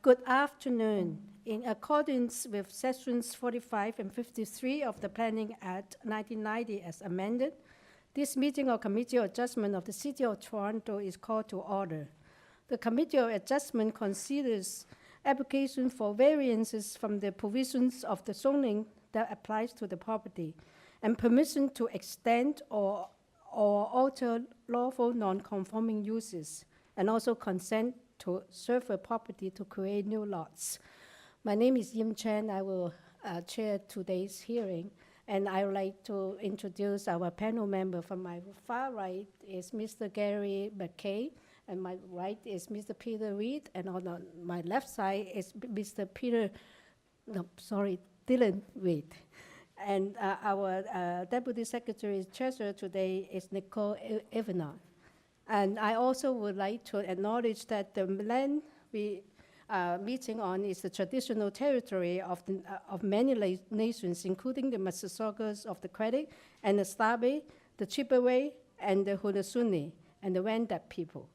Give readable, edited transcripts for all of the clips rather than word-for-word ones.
Good afternoon. In accordance with Sections 45 and 53 of the Planning Act 1990 as amended, this meeting of Committee of Adjustment of the City of Toronto is called to order. The Committee of Adjustment considers application for variances from the provisions of the zoning that applies to the property and permission to extend or alter lawful non-conforming uses, and also consent to serve a property to create new lots. My name is Yim Chen. I will chair today's hearing, and I would like to introduce our panel member. From my far right is Mr. Gary McKay, and my right is Mr. Peter Reed, and on my left side is Mr. Dylan Reed. And our Deputy Secretary Treasurer today is Nicole Evenon. And I also would like to acknowledge that the land we are meeting on is the traditional territory of many nations, including the Mississaugas of the Credit and the Stabe, the Chippewa, and the Haudenosaunee, and the Wendat people.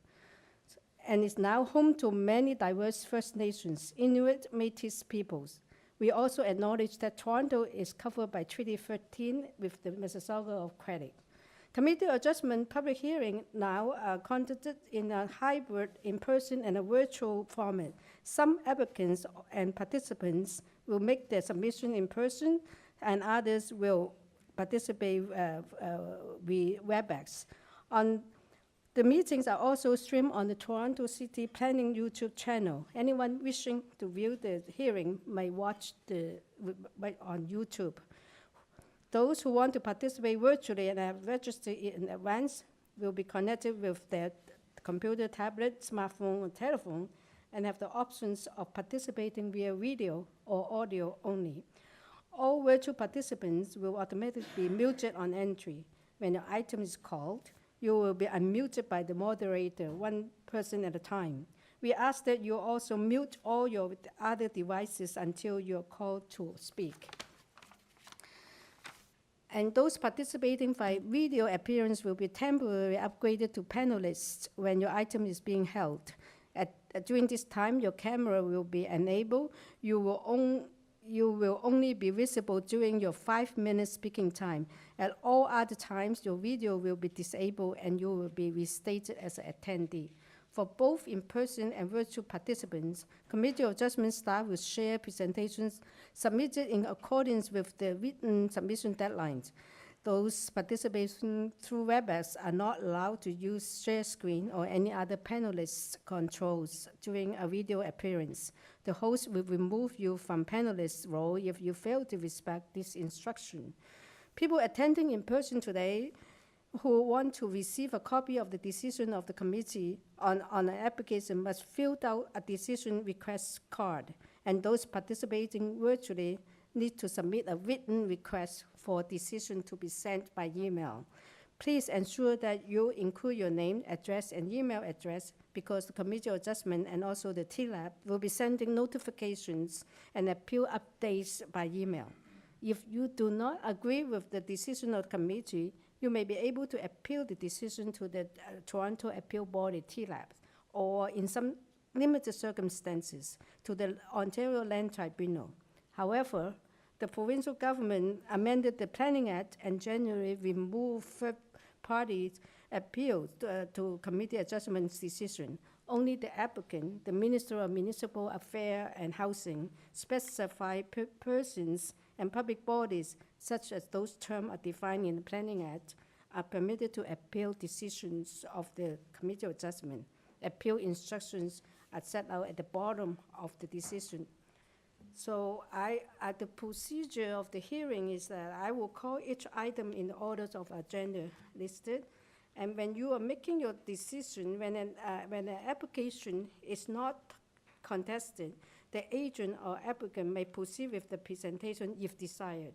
And is now home to many diverse First Nations, Inuit, Métis peoples. We also acknowledge that Toronto is covered by Treaty 13 with the Mississauga of Credit. Committee Adjustment public hearing now are conducted in a hybrid, in-person, and a virtual format. Some applicants and participants will make their submission in person, and others will participate via WebEx. The meetings are also streamed on the Toronto City Planning YouTube channel. Anyone wishing to view the hearing may watch on YouTube. Those who want to participate virtually and have registered in advance will be connected with their computer, tablet, smartphone, or telephone, and have the options of participating via video or audio only. All virtual participants will automatically be muted on entry. When the item is called, you will be unmuted by the moderator, one person at a time. We ask that you also mute all your other devices until you're called to speak. And those participating by video appearance will be temporarily upgraded to panelists when your item is being held. During this time, your camera will be enabled. You will only be visible during your 5-minute speaking time. At all other times, your video will be disabled and you will be restated as an attendee. For both in-person and virtual participants, Committee of Adjustment staff will share presentations submitted in accordance with the written submission deadlines. Those participating through WebEx are not allowed to use share screen or any other panelist controls during a video appearance. The host will remove you from panelist role if you fail to respect this instruction. People attending in person today who want to receive a copy of the decision of the committee on an application must fill out a decision request card, and those participating virtually need to submit a written request for a decision to be sent by email. Please ensure that you include your name, address, and email address because the Committee of Adjustment and also the TLAB will be sending notifications and appeal updates by email. If you do not agree with the decision of the committee, you may be able to appeal the decision to the Toronto Appeal Body, TLAB, or in some limited circumstances, to the Ontario Land Tribunal. However, the provincial government amended the Planning Act and January removed third-party appeals to Committee Adjustment's decision. Only the applicant, the Minister of Municipal Affairs and Housing, specified persons and public bodies, such as those terms are defined in the Planning Act, are permitted to appeal decisions of the Committee of Adjustment. Appeal instructions are set out at the bottom of the decision. So the procedure of the hearing is that I will call each item in the order of agenda listed. And when you are making your decision, when an application is not contested, the agent or applicant may proceed with the presentation if desired.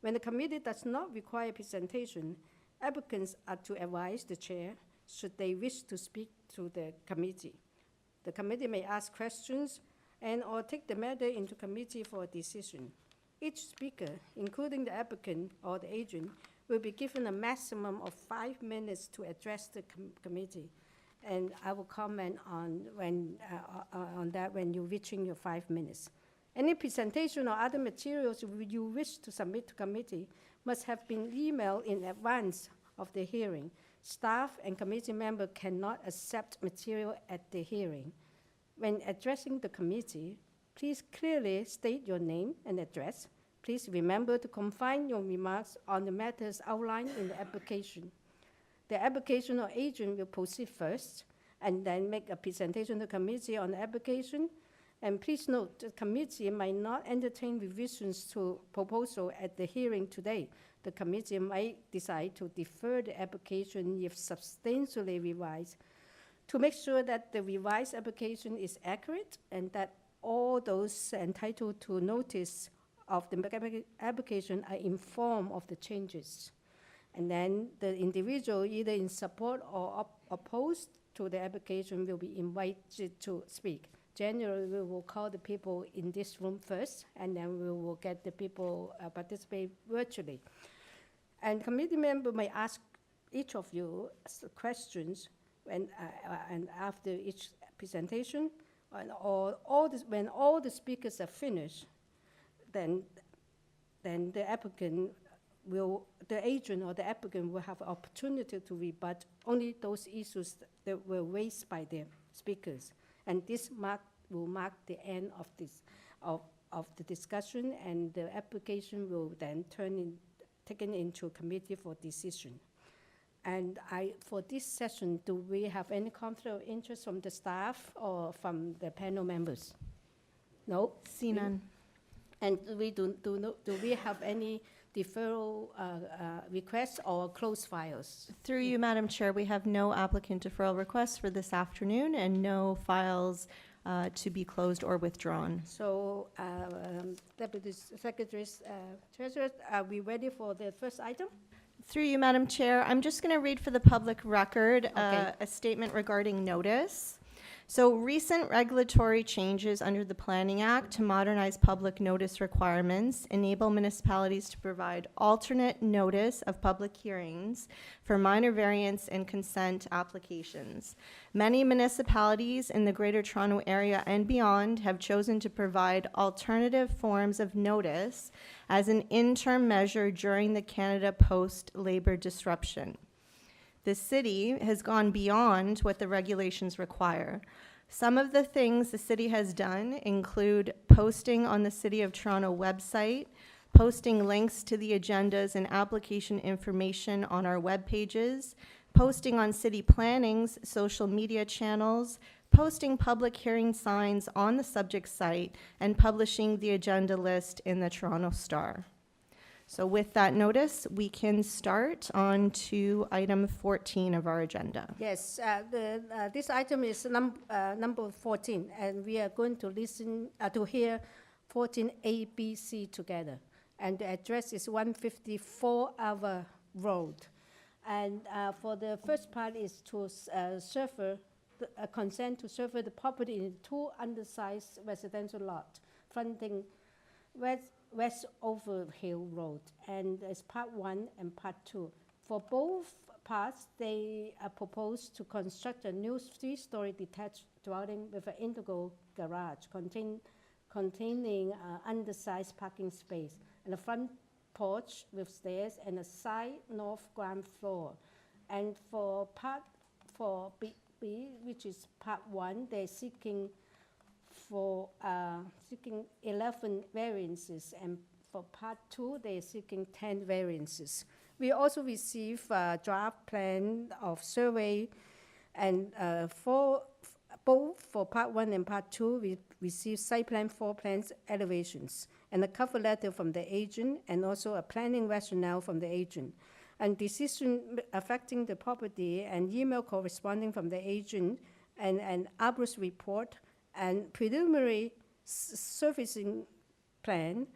When the committee does not require presentation, applicants are to advise the chair should they wish to speak to the committee. The committee may ask questions and or take the matter into committee for a decision. Each speaker, including the applicant or the agent, will be given a maximum of 5 minutes to address the committee. and I will comment on that when you're reaching your 5 minutes. Any presentation or other materials you wish to submit to committee must have been emailed in advance of the hearing. Staff and committee members cannot accept material at the hearing. When addressing the committee, please clearly state your name and address. Please remember to confine your remarks on the matters outlined in the application. The application or agent will proceed first and then make a presentation to the committee on the application. And please note, the committee might not entertain revisions to proposal at the hearing today. The committee might decide to defer the application if substantially revised. To make sure that the revised application is accurate and that all those entitled to notice of the application are informed of the changes. And then the individual, either in support or opposed to the application, will be invited to speak. Generally, we will call the people in this room first, and then we will get the people participate virtually. And committee member may ask each of you questions when, and after each presentation, when all the speakers are finished, then the applicant will, the agent or the applicant will have an opportunity to rebut only those issues that were raised by the speakers. And this will mark the end of the discussion, and the application will then taken into committee for decision. And for this session, do we have any conflict of interest from the staff or from the panel members? No? See none. And do we have any deferral requests or closed files? Through you, Madam Chair, we have no applicant deferral requests for this afternoon and no files to be closed or withdrawn. So, Deputy Secretary, Treasurer, are we ready for the first item? Through you, Madam Chair, I'm just going to read for the public record Okay. a statement regarding notice. So recent regulatory changes under the Planning Act to modernize public notice requirements enable municipalities to provide alternate notice of public hearings for minor variance and consent applications. Many municipalities in the Greater Toronto Area and beyond have chosen to provide alternative forms of notice as an interim measure during the Canada post-labor disruption. The city has gone beyond what the regulations require. Some of the things the city has done include posting on the City of Toronto website, posting links to the agendas and application information on our web pages, posting on city planning's social media channels, posting public hearing signs on the subject site, and publishing the agenda list in the Toronto Star. So with that notice, we can start on to item 14 of our agenda. Yes, this item is number 14, and we are going to listen to hear 14A, B, C together. And the address is 154 Ava Road. And for the first part is to consent to survey the property in 2 undersized residential lots fronting West Overhill Road, and it's part 1 and part 2. For both parts, they are proposed to construct a new 3-story detached dwelling with an integral garage containing undersized parking space and a front porch with stairs and a side north ground floor. And for B, which is part 1, they're seeking 11 variances, and for part 2, they're seeking 10 variances. We also receive a draft plan of survey, and both for part 1 and part 2, we receive site plan, floor plans, elevations, and a cover letter from the agent, and also a planning rationale from the agent. And decision affecting the property and email corresponding from the agent, and an arborist report, and preliminary servicing plan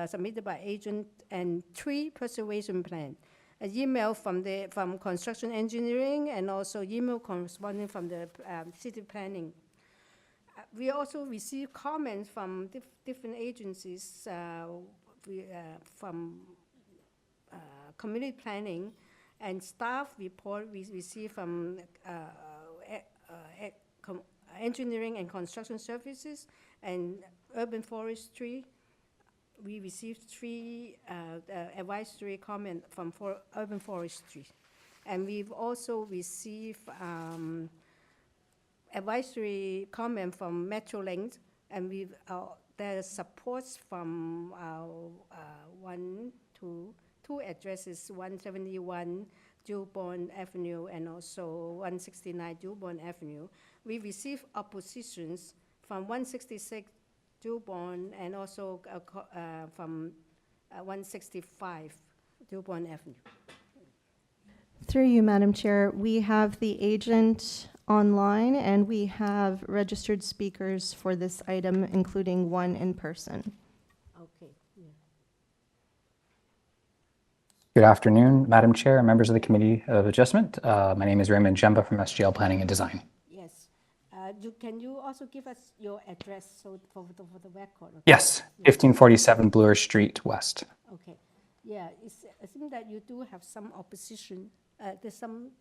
submitted by agent, and 3 preservation plan. An email from construction engineering, and also email corresponding from the city planning. We also receive comments from different agencies, from community planning, and staff report we receive from engineering and construction services, and urban forestry. We received 3 advisory comment from urban forestry. And we've also received advisory comment from Metrolink, and there's supports from two addresses, 171 Dewborn Avenue and also 169 Dewborn Avenue. We received oppositions from 166 Dewborn and also from 165 Dewborn Avenue. Through you, Madam Chair, we have the agent online and we have registered speakers for this item, including 1 in person. Okay. Yeah. Good afternoon, Madam Chair and members of the Committee of Adjustment. My name is Raymond Jemba from SGL Planning and Design. Yes. Can you also give us your address for the record? Okay. Yes, 1547 Bloor Street West. Okay. Yeah, it seems that you do have some opposition. There's some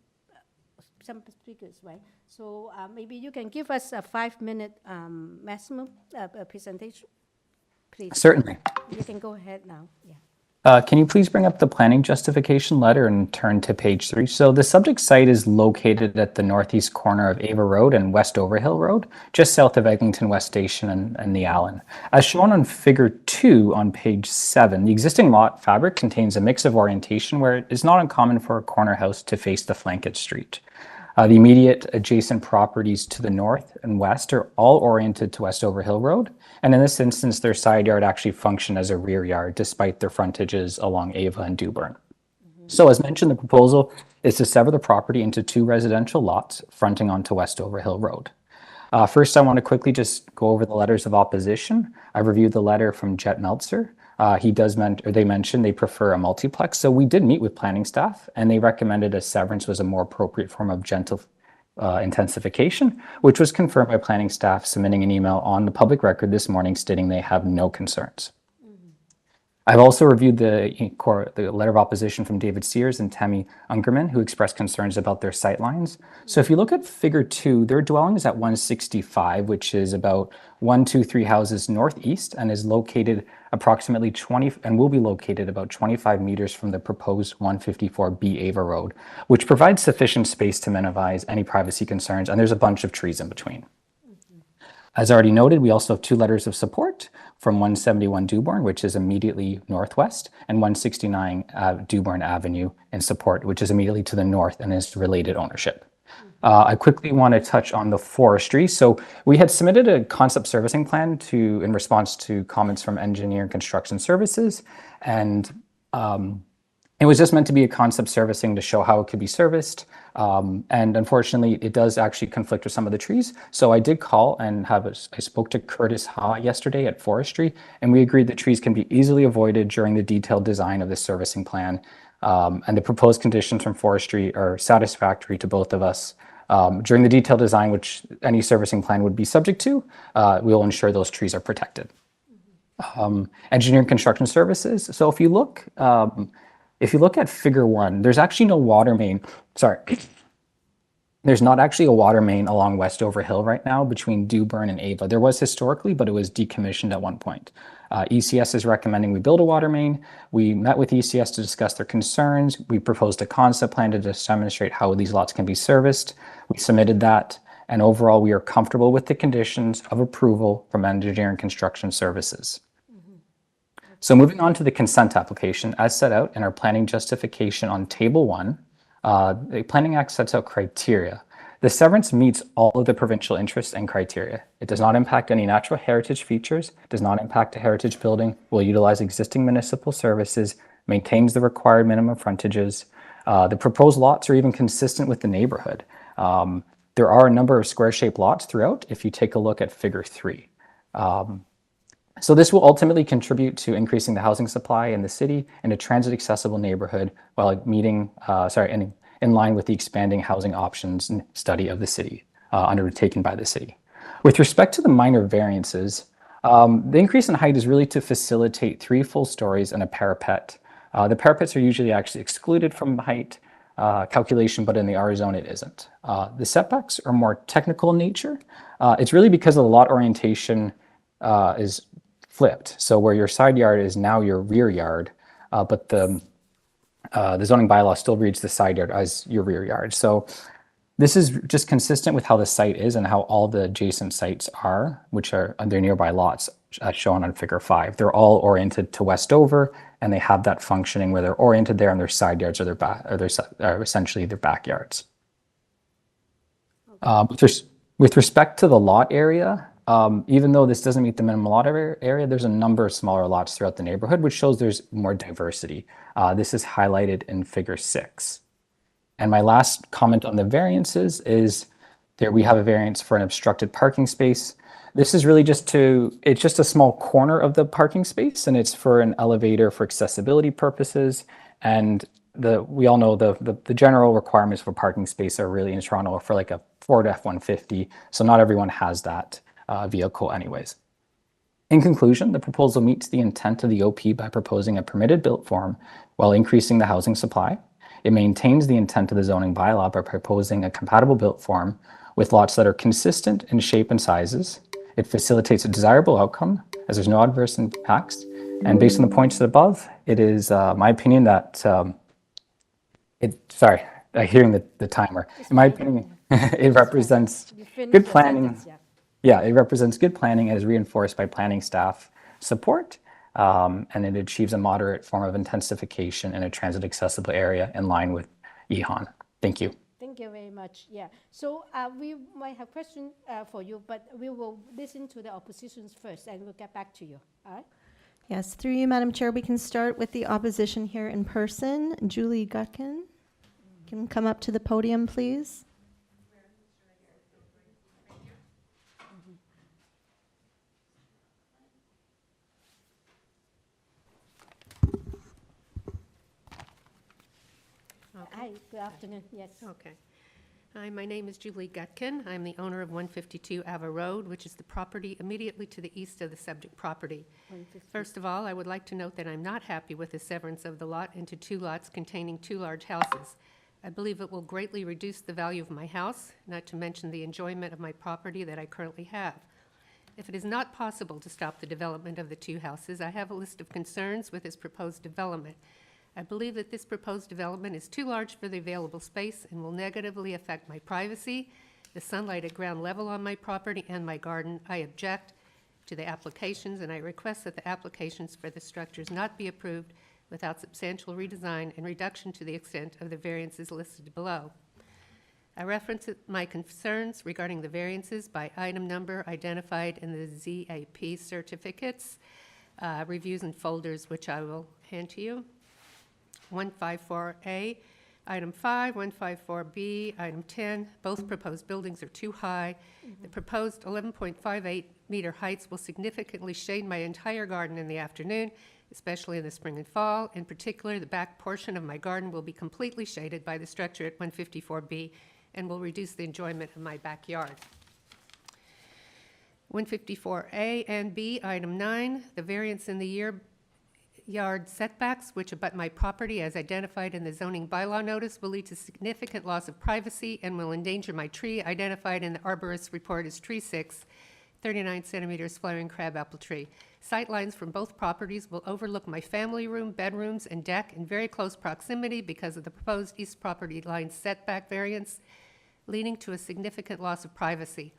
speakers, right? So maybe you can give us a 5-minute maximum presentation, please. Certainly. You can go ahead now. Yeah. Can you please bring up the planning justification letter and turn to page 3? So the subject site is located at the northeast corner of Ava Road and West Overhill Road, just south of Eglinton West Station and the Allen. As shown on figure 2 on page 7, the existing lot fabric contains a mix of orientation where it is not uncommon for a corner house to face the flanked street. The immediate adjacent properties to the north and west are all oriented to West Overhill Road. And in this instance, their side yard actually function as a rear yard despite their frontages along Ava and Dewburn. So as mentioned, the proposal is to sever the property into 2 residential lots fronting onto West Overhill Road. First, I want to quickly just go over the letters of opposition. I've reviewed the letter from Jet Meltzer. They mentioned they prefer a multiplex. So we did meet with planning staff and they recommended a severance was a more appropriate form of gentle intensification, which was confirmed by planning staff submitting an email on the public record this morning stating they have no concerns. I've also reviewed the letter of opposition from David Sears and Tammy Ungerman, who expressed concerns about their sight lines. So if you look at figure 2, their dwelling is at 165, which is about 1, 2, 3 houses northeast and is located approximately 20 and will be located about 25 meters from the proposed 154B Ava Road, which provides sufficient space to minimize any privacy concerns. And there's a bunch of trees in between. As already noted, we also have 2 letters of support from 171 Dewborn, which is immediately northwest, and 169 Dewborn Avenue in support, which is immediately to the north and is related ownership. I quickly want to touch on the forestry. So we had submitted a concept servicing plan in response to comments from Engineer and Construction Services, and it was just meant to be a concept servicing to show how it could be serviced. And unfortunately, it does actually conflict with some of the trees. So I did call and I spoke to Curtis Ha yesterday at Forestry, and we agreed that trees can be easily avoided during the detailed design of this servicing plan. And the proposed conditions from Forestry are satisfactory to both of us. During the detailed design, which any servicing plan would be subject to, we will ensure those trees are protected. Engineering Construction Services. So if you look at figure 1, there's actually no water main. Sorry. There's not actually a water main along West Overhill right now between Dewburn and Ava. There was historically, but it was decommissioned at one point. ECS is recommending we build a water main. We met with ECS to discuss their concerns. We proposed a concept plan to just demonstrate how these lots can be serviced. We submitted that. And overall, we are comfortable with the conditions of approval from Engineering Construction Services. So moving on to the consent application, as set out in our planning justification on table 1, the Planning Act sets out criteria. The severance meets all of the provincial interests and criteria. It does not impact any natural heritage features, does not impact a heritage building, will utilize existing municipal services, maintains the required minimum frontages. The proposed lots are even consistent with the neighborhood. There are a number of square-shaped lots throughout if you take a look at figure 3. So this will ultimately contribute to increasing the housing supply in the city and a transit-accessible neighborhood while in line with the expanding housing options and study of the city undertaken by the city. With respect to the minor variances, the increase in height is really to facilitate 3 full stories and a parapet. The parapets are usually actually excluded from height. calculation, but in the R zone it isn't. The setbacks are more technical in nature. It's really because the lot orientation is flipped. So where your side yard is now your rear yard, but the zoning bylaw still reads the side yard as your rear yard. So this is just consistent with how the site is and how all the adjacent sites are, which are their nearby lots as shown on figure 5. They're all oriented to Westover, and they have that functioning where they're oriented there and their side yards are essentially their backyards. With respect to the lot area, even though this doesn't meet the minimum lot area, there's a number of smaller lots throughout the neighborhood, which shows there's more diversity. This is highlighted in figure 6. And my last comment on the variances is there we have a variance for an obstructed parking space. This is really it's just a small corner of the parking space, and it's for an elevator for accessibility purposes. And we all know the general requirements for parking space are really in Toronto for like a Ford F-150. So not everyone has that vehicle anyways. In conclusion, the proposal meets the intent of the OP by proposing a permitted built form while increasing the housing supply. It maintains the intent of the zoning bylaw by proposing a compatible built form with lots that are consistent in shape and sizes. It facilitates a desirable outcome as there's no adverse impacts. And based on the points above, it is my opinion that sorry, hearing the timer. In my opinion, it represents good planning. Yeah, it represents good planning and is reinforced by planning staff support. And it achieves a moderate form of intensification in a transit accessible area in line with EHON. Thank you. Thank you very much. Yeah. So we might have questions for you, but we will listen to the oppositions first and we'll get back to you. All right? Yes, through you, Madam Chair, we can start with the opposition here in person. Julie Gutkin can come up to the podium, please. Hi, good afternoon. Yes. Okay. Hi, my name is Julie Gutkin. I'm the owner of 152 Ava Road, which is the property immediately to the east of the subject property. First of all, I would like to note that I'm not happy with the severance of the lot into 2 lots containing 2 large houses. I believe it will greatly reduce the value of my house, not to mention the enjoyment of my property that I currently have. If it is not possible to stop the development of the 2 houses, I have a list of concerns with this proposed development. I believe that this proposed development is too large for the available space and will negatively affect my privacy, the sunlight at ground level on my property, and my garden. I object to the applications, and I request that the applications for the structures not be approved without substantial redesign and reduction to the extent of the variances listed below. I reference my concerns regarding the variances by item number identified in the ZAP certificates, reviews and folders, which I will hand to you. 154A, item 5, 154B, item 10. Both proposed buildings are too high. The proposed 11.58 meter heights will significantly shade my entire garden in the afternoon, especially in the spring and fall. In particular, the back portion of my garden will be completely shaded by the structure at 154B and will reduce the enjoyment of my backyard. 154A and B, item 9, the variance in the yard setbacks, which abut my property as identified in the zoning bylaw notice, will lead to significant loss of privacy and will endanger my tree identified in the arborist report as tree 6, 39 centimeters flaring crabapple tree. Sight lines from both properties will overlook my family room, bedrooms, and deck in very close proximity because of the proposed east property line setback variance, leading to a significant loss of privacy.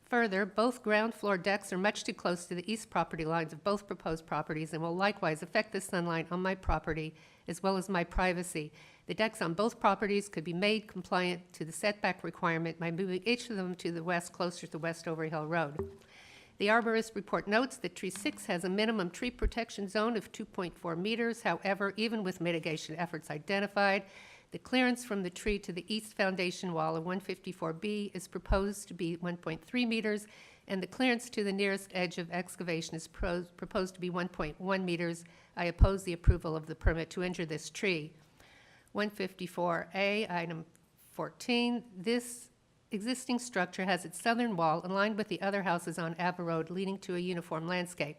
Further, both ground floor decks are much too close to the east property lines of both proposed properties and will likewise affect the sunlight on my property as well as my privacy. The decks on both properties could be made compliant to the setback requirement by moving each of them to the west closer to West Overhill Road. The arborist report notes that tree 6 has a minimum tree protection zone of 2.4 meters. However, even with mitigation efforts identified, the clearance from the tree to the east foundation wall of 154B is proposed to be 1.3 meters, and the clearance to the nearest edge of excavation is proposed to be 1.1 meters. I oppose the approval of the permit to injure this tree. 154A, item 14, this existing structure has its southern wall aligned with the other houses on Ava Road, leading to a uniform landscape.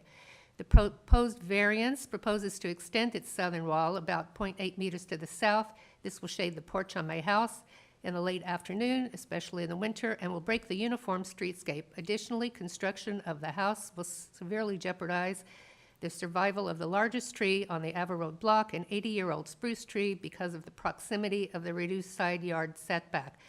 The proposed variance proposes to extend its southern wall about 0.8 meters to the south. This will shade the porch on my house in the late afternoon, especially in the winter, and will break the uniform streetscape. Additionally, construction of the house will severely jeopardize the survival of the largest tree on the Ava Road block, an 80-year-old spruce tree, because of the proximity of the reduced side yard setback.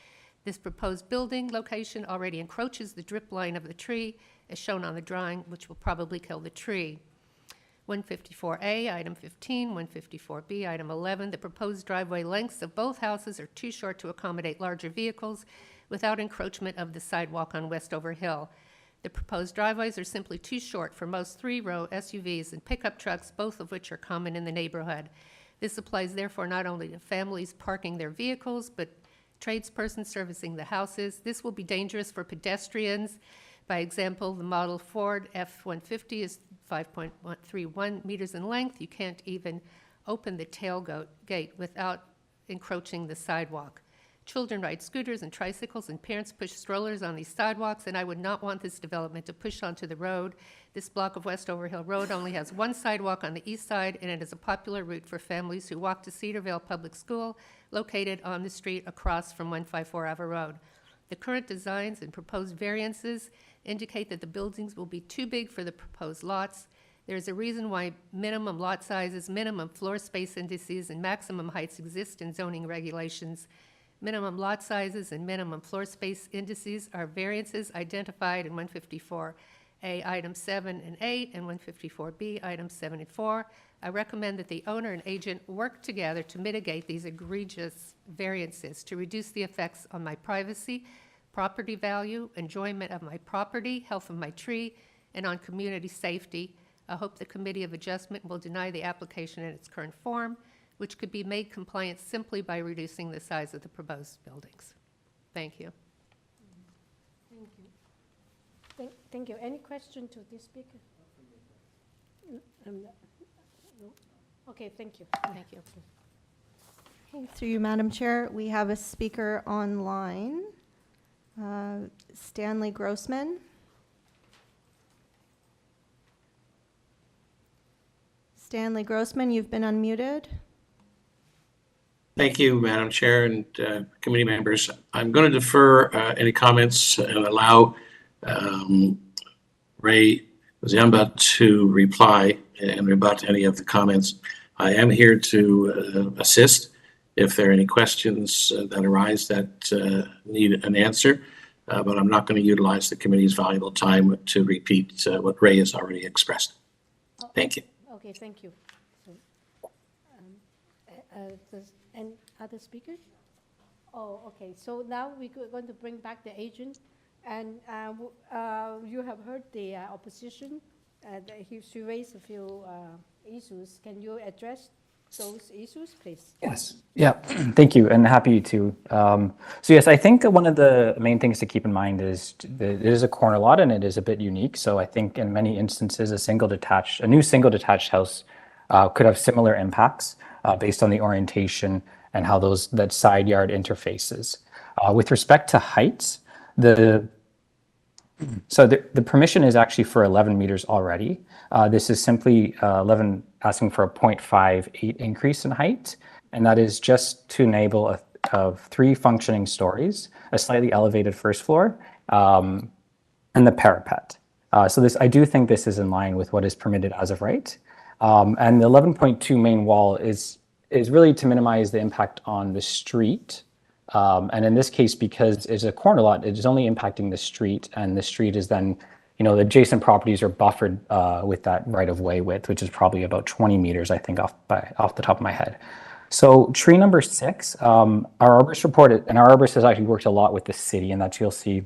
This proposed building location already encroaches the drip line of the tree, as shown on the drawing, which will probably kill the tree. 154A, item 15, 154B, item 11, the proposed driveway lengths of both houses are too short to accommodate larger vehicles without encroachment of the sidewalk on Westover Hill. The proposed driveways are simply too short for most three-row SUVs and pickup trucks, both of which are common in the neighborhood. This applies therefore not only to families parking their vehicles, but tradespersons servicing the houses. This will be dangerous for pedestrians. By example, the model Ford F-150 is 5.31 meters in length. You can't even open the tailgate without encroaching the sidewalk. Children ride scooters and tricycles, and parents push strollers on these sidewalks, and I would not want this development to push onto the road. This block of Westover Hill Road only has one sidewalk on the east side, and it is a popular route for families who walk to Cedarvale Public School, located on the street across from 154 Ava Road. The current designs and proposed variances indicate that the buildings will be too big for the proposed lots. There is a reason why minimum lot sizes, minimum floor space indices, and maximum heights exist in zoning regulations. Minimum lot sizes and minimum floor space indices are variances identified in 154A, items 7 and 8, and 154B, items 7 and 4. I recommend that the owner and agent work together to mitigate these egregious variances to reduce the effects on my privacy, property value, enjoyment of my property, health of my tree, and on community safety. I hope the Committee of Adjustment will deny the application in its current form, which could be made compliant simply by reducing the size of the proposed buildings. Thank you. Thank you. Thank you. Any question to this speaker? No? Okay, thank you. Thank you. Okay, through you, Madam Chair, we have a speaker online, Stanley Grossman. Stanley Grossman, you've been unmuted. Thank you, Madam Chair and committee members. I'm going to defer any comments and allow Ray Ziamba to reply and rebut any of the comments. I am here to assist if there are any questions that arise that need an answer, but I'm not going to utilize the committee's valuable time to repeat what Ray has already expressed. Thank you. Okay, thank you. So, and other speakers? Oh, okay. So now we're going to bring back the agent, and you have heard the opposition. She raised a few issues. Can you address those issues, please? Yes. Yeah. Thank you, and happy to. So yes, I think one of the main things to keep in mind is that it is a corner lot and it is a bit unique. So I think in many instances, a new single detached house could have similar impacts based on the orientation and how that side yard interfaces. With respect to heights, the permission is actually for 11 meters already. This is simply 11 asking for a 0.58 increase in height, and that is just to enable of 3 functioning stories, a slightly elevated first floor, and the parapet. I do think this is in line with what is permitted as of right. And the 11.2 main wall is really to minimize the impact on the street. And in this case, because it's a corner lot, it is only impacting the street, and the street is then, the adjacent properties are buffered with that right-of-way width, which is probably about 20 meters, I think, off the top of my head. So tree number 6, our arborist reported, and our arborist has actually worked a lot with the city, and that you'll see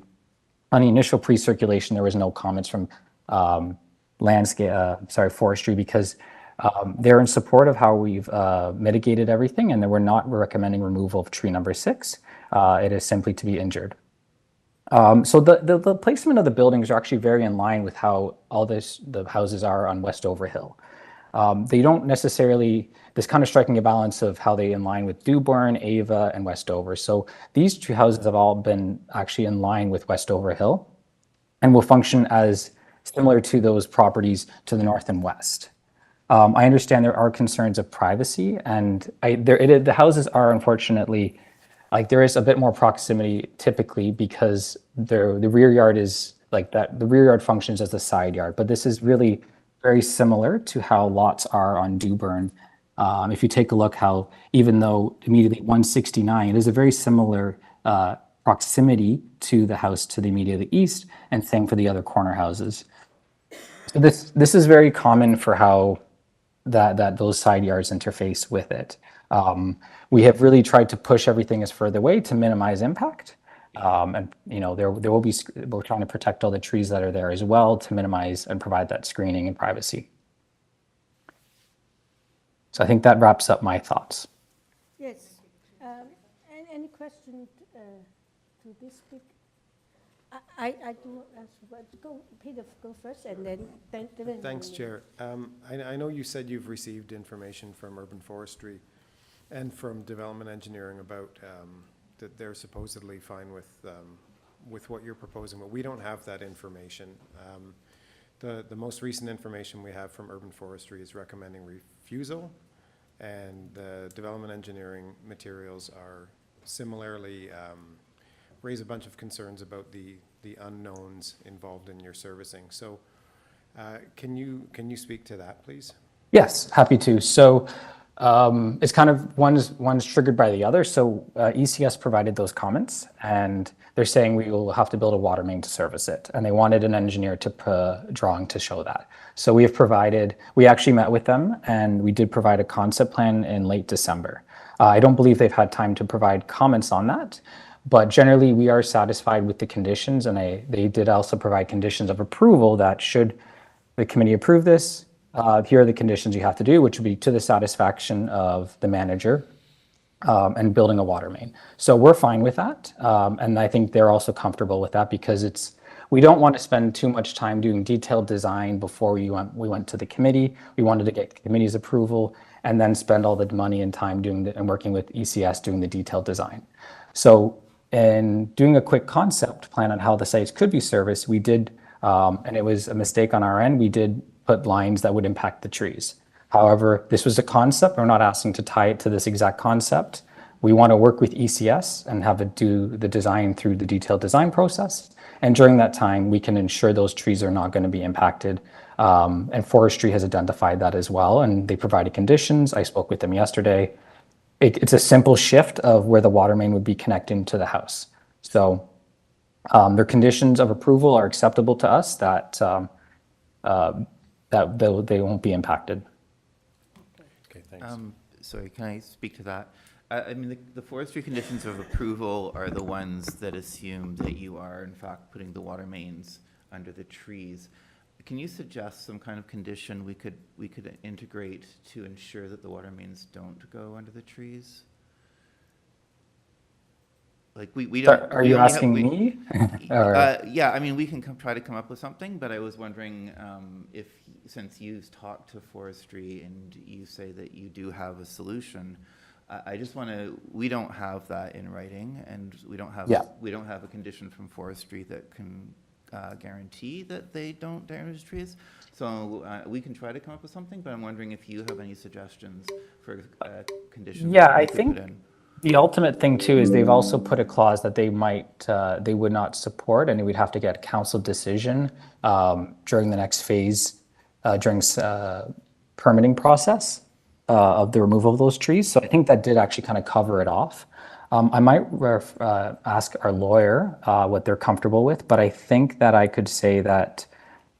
on the initial pre-circulation, there was no comments from forestry, because they're in support of how we've mitigated everything, and that we're not recommending removal of tree number 6. It is simply to be injured. So the placement of the buildings are actually very in line with how the houses are on Westover Hill. They don't necessarily, this kind of striking a balance of how they in line with Dewburn, Ava, and Westover. So these 2 houses have all been actually in line with Westover Hill and will function as similar to those properties to the north and west. I understand there are concerns of privacy, and the houses are unfortunately, like, there is a bit more proximity typically because the rear yard is like that. The rear yard functions as the side yard, but this is really very similar to how lots are on Dewburn. If you take a look how, even though immediately 169, it is a very similar proximity to the house to the immediately east, and same for the other corner houses. So this is very common for how that those side yards interface with it. We have really tried to push everything as further away to minimize impact. And there will be, we're trying to protect all the trees that are there as well to minimize and provide that screening and privacy. So I think that wraps up my thoughts. Yes. Any question to this speak? I do ask, but go, Peter, go first, and then. Thanks, Chair. I know you said you've received information from Urban Forestry and from Development Engineering about that they're supposedly fine with what you're proposing, but we don't have that information. The most recent information we have from Urban Forestry is recommending refusal, and the Development Engineering materials are similarly raise a bunch of concerns about the unknowns involved in your servicing. So can you speak to that, please? Yes, happy to. So it's kind of one's triggered by the other. So ECS provided those comments, and they're saying we will have to build a water main to service it, and they wanted an engineer to drawing to show that. So we actually met with them, and we did provide a concept plan in late December. I don't believe they've had time to provide comments on that, but generally we are satisfied with the conditions, and they did also provide conditions of approval that should the committee approve this, here are the conditions you have to do, which would be to the satisfaction of the manager and building a water main. So we're fine with that, and I think they're also comfortable with that because we don't want to spend too much time doing detailed design before we went to the committee. We wanted to get the committee's approval and then spend all the money and time and working with ECS doing the detailed design. So in doing a quick concept plan on how the sites could be serviced, we did, and it was a mistake on our end, we did put lines that would impact the trees. However, this was a concept. We're not asking to tie it to this exact concept. We want to work with ECS and have it do the design through the detailed design process. And during that time, we can ensure those trees are not going to be impacted. And forestry has identified that as well, and they provided conditions. I spoke with them yesterday. It's a simple shift of where the water main would be connecting to the house. So their conditions of approval are acceptable to us, that they won't be impacted. Okay, thanks. Sorry, can I speak to that? I mean, the forestry conditions of approval are the ones that assume that you are, in fact, putting the water mains under the trees. Can you suggest some kind of condition we could integrate to ensure that the water mains don't go under the trees? Like we don't. Are you asking me? Yeah, I mean, we can try to come up with something, but I was wondering if, since you've talked to forestry and you say that you do have a solution, I just want to. We don't have that in writing, and we don't have a condition from forestry that can guarantee that they don't damage trees. So we can try to come up with something, but I'm wondering if you have any suggestions for conditions. Yeah, that we I could think put in. the ultimate thing too is they've also put a clause that they would not support, and we'd have to get a council decision during the next phase, during permitting process of the removal of those trees. So I think that did actually kind of cover it off. I might ask our lawyer what they're comfortable with, but I think that I could say that,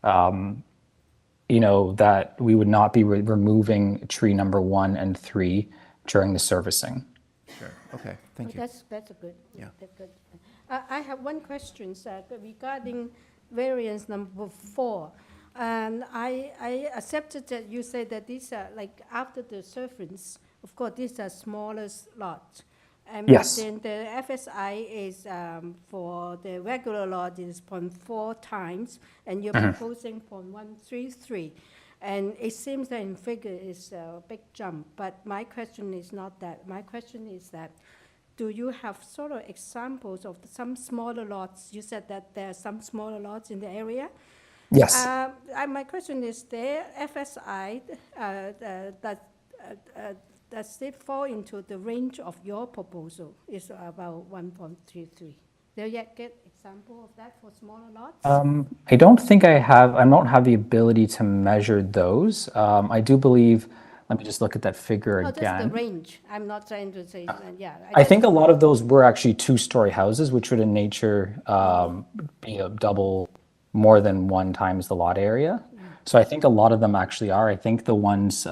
that we would not be removing tree number 1 and 3 during the servicing. Sure. Okay. Thank you. That's a good. Yeah. That's good. I have one question, sir, regarding variance number 4. And I accepted that you said that these are like after the surface. Of course, these are smallest lots. And Yes. then the FSI is for the regular lot is 0.4 times, and you're proposing 0.133. And it seems that in figure is a big jump, but my question is not that. My question is that, do you have sort of examples of some smaller lots? You said that there are some smaller lots in the area. Yes. My question is, the FSI, does it fall into the range of your proposal? It's about 1.33. Do you get example of that for smaller lots? I don't have the ability to measure those. I do believe, let me just look at that figure No, just the again. range. I'm not trying to say, yeah. I think a lot of those were actually two-story houses, which would in nature be a double more than one times the lot area. So I think a lot of them actually are. I think the ones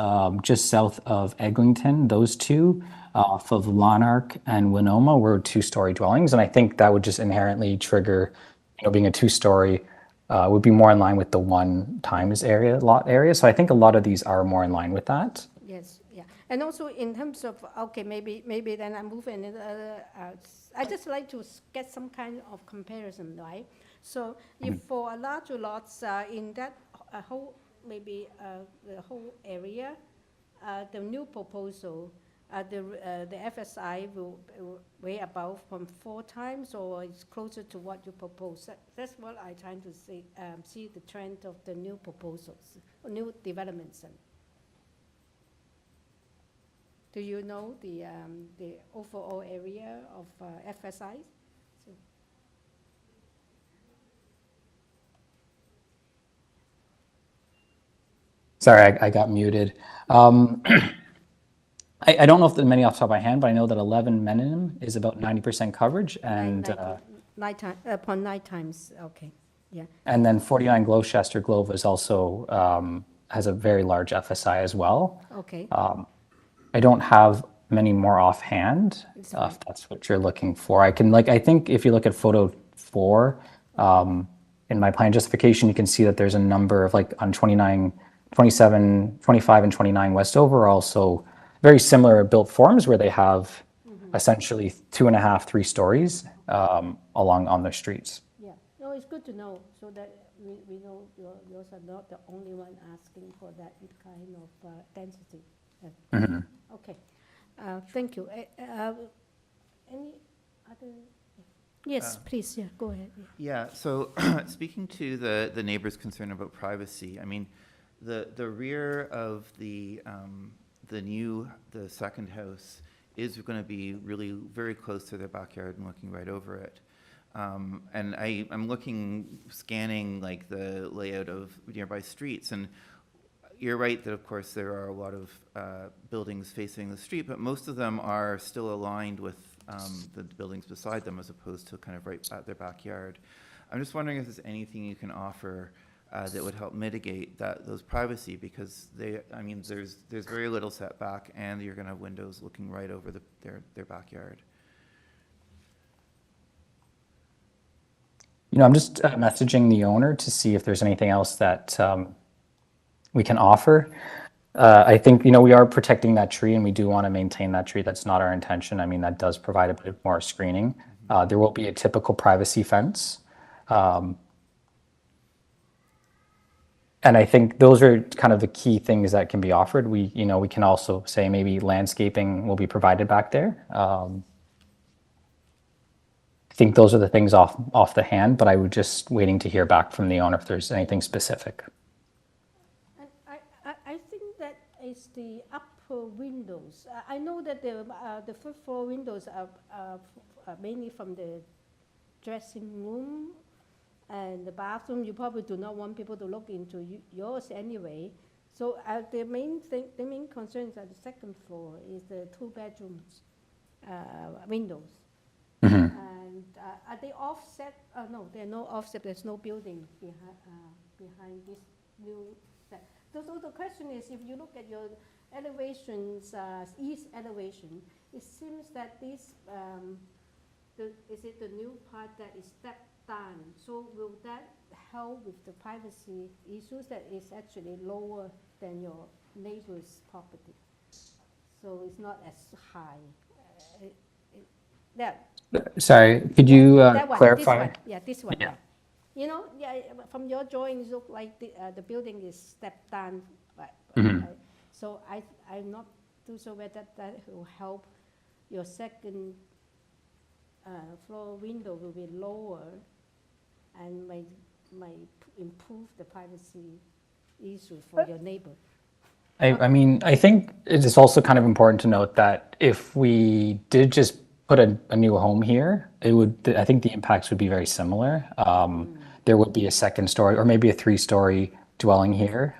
just south of Eglinton, those two, off of Lanark and Winoma, were two-story dwellings, and I think that would just inherently trigger, being a two-story would be more in line with the one times lot area. So I think a lot of these are more in line with that. Yes, yeah. And also in terms of, okay, maybe then I move in, I just like to get some kind of comparison, right? So if for a larger lots in that whole, maybe the whole area, the new proposal, the FSI will way above from 4 times, or it's closer to what you propose. That's what I'm trying to see the trend of the new proposals, new developments. Do you know the overall area of FSI? So Sorry, I got muted. I don't know if there's many off the top of my hand, but I know that 11 Menin is about 90% coverage, and 9 times, okay, yeah. and then 49 Gloucester Grove is also has a very large FSI as well. Okay. I don't have many more offhand, It's fine. if that's what you're looking for. I think if you look at photo 4, in my plan justification, you can see that there's a number of, like, on 29, 27, 25, and 29 Westover are also very similar built forms where they have essentially 2.5, 3 stories along on their streets. Yeah, no, it's good to know, so that we know yours are not the only one asking for that kind of density. Okay, thank you. Any other? Yes, please, yeah, go ahead. Yeah. Yeah, so speaking to the neighbor's concern about privacy, I mean, the rear of the second house is going to be really very close to their backyard and looking right over it. And I'm scanning like the layout of nearby streets, and you're right that of course there are a lot of buildings facing the street, but most of them are still aligned with the buildings beside them as opposed to kind of right at their backyard. I'm just wondering if there's anything you can offer that would help mitigate those privacy, because there's very little setback, and you're going to have windows looking right over their backyard. I'm just messaging the owner to see if there's anything else that we can offer. I think, we are protecting that tree, and we do want to maintain that tree. That's not our intention. I mean, that does provide a bit more screening. There will be a typical privacy fence. And I think those are kind of the key things that can be offered. We can also say maybe landscaping will be provided back there. I think those are the things off the hand, but I was just waiting to hear back from the owner if there's anything specific. And I think that is the upper windows. I know that the first floor windows are mainly from the dressing room and the bathroom. You probably do not want people to look into yours anyway. So the main concerns at the second floor is the 2 bedrooms windows. And are they offset? No, they're no offset. There's no building behind this new set. So the question is, if you look at your elevations, east elevation, it seems that this is it the new part that is stepped down? So will that help with the privacy issues that is actually lower than your neighbor's property? So it's not as high. Sorry, could you clarify? This one. Yeah. From your drawings, look like the building is stepped down. So I'm not too sure whether that will help. Your second floor window will be lower, and my improve the privacy issue for your neighbor. I mean, I think it is also kind of important to note that if we did just put a new home here, it would, I think the impacts would be very similar. There would be a second story or maybe a 3-story dwelling here.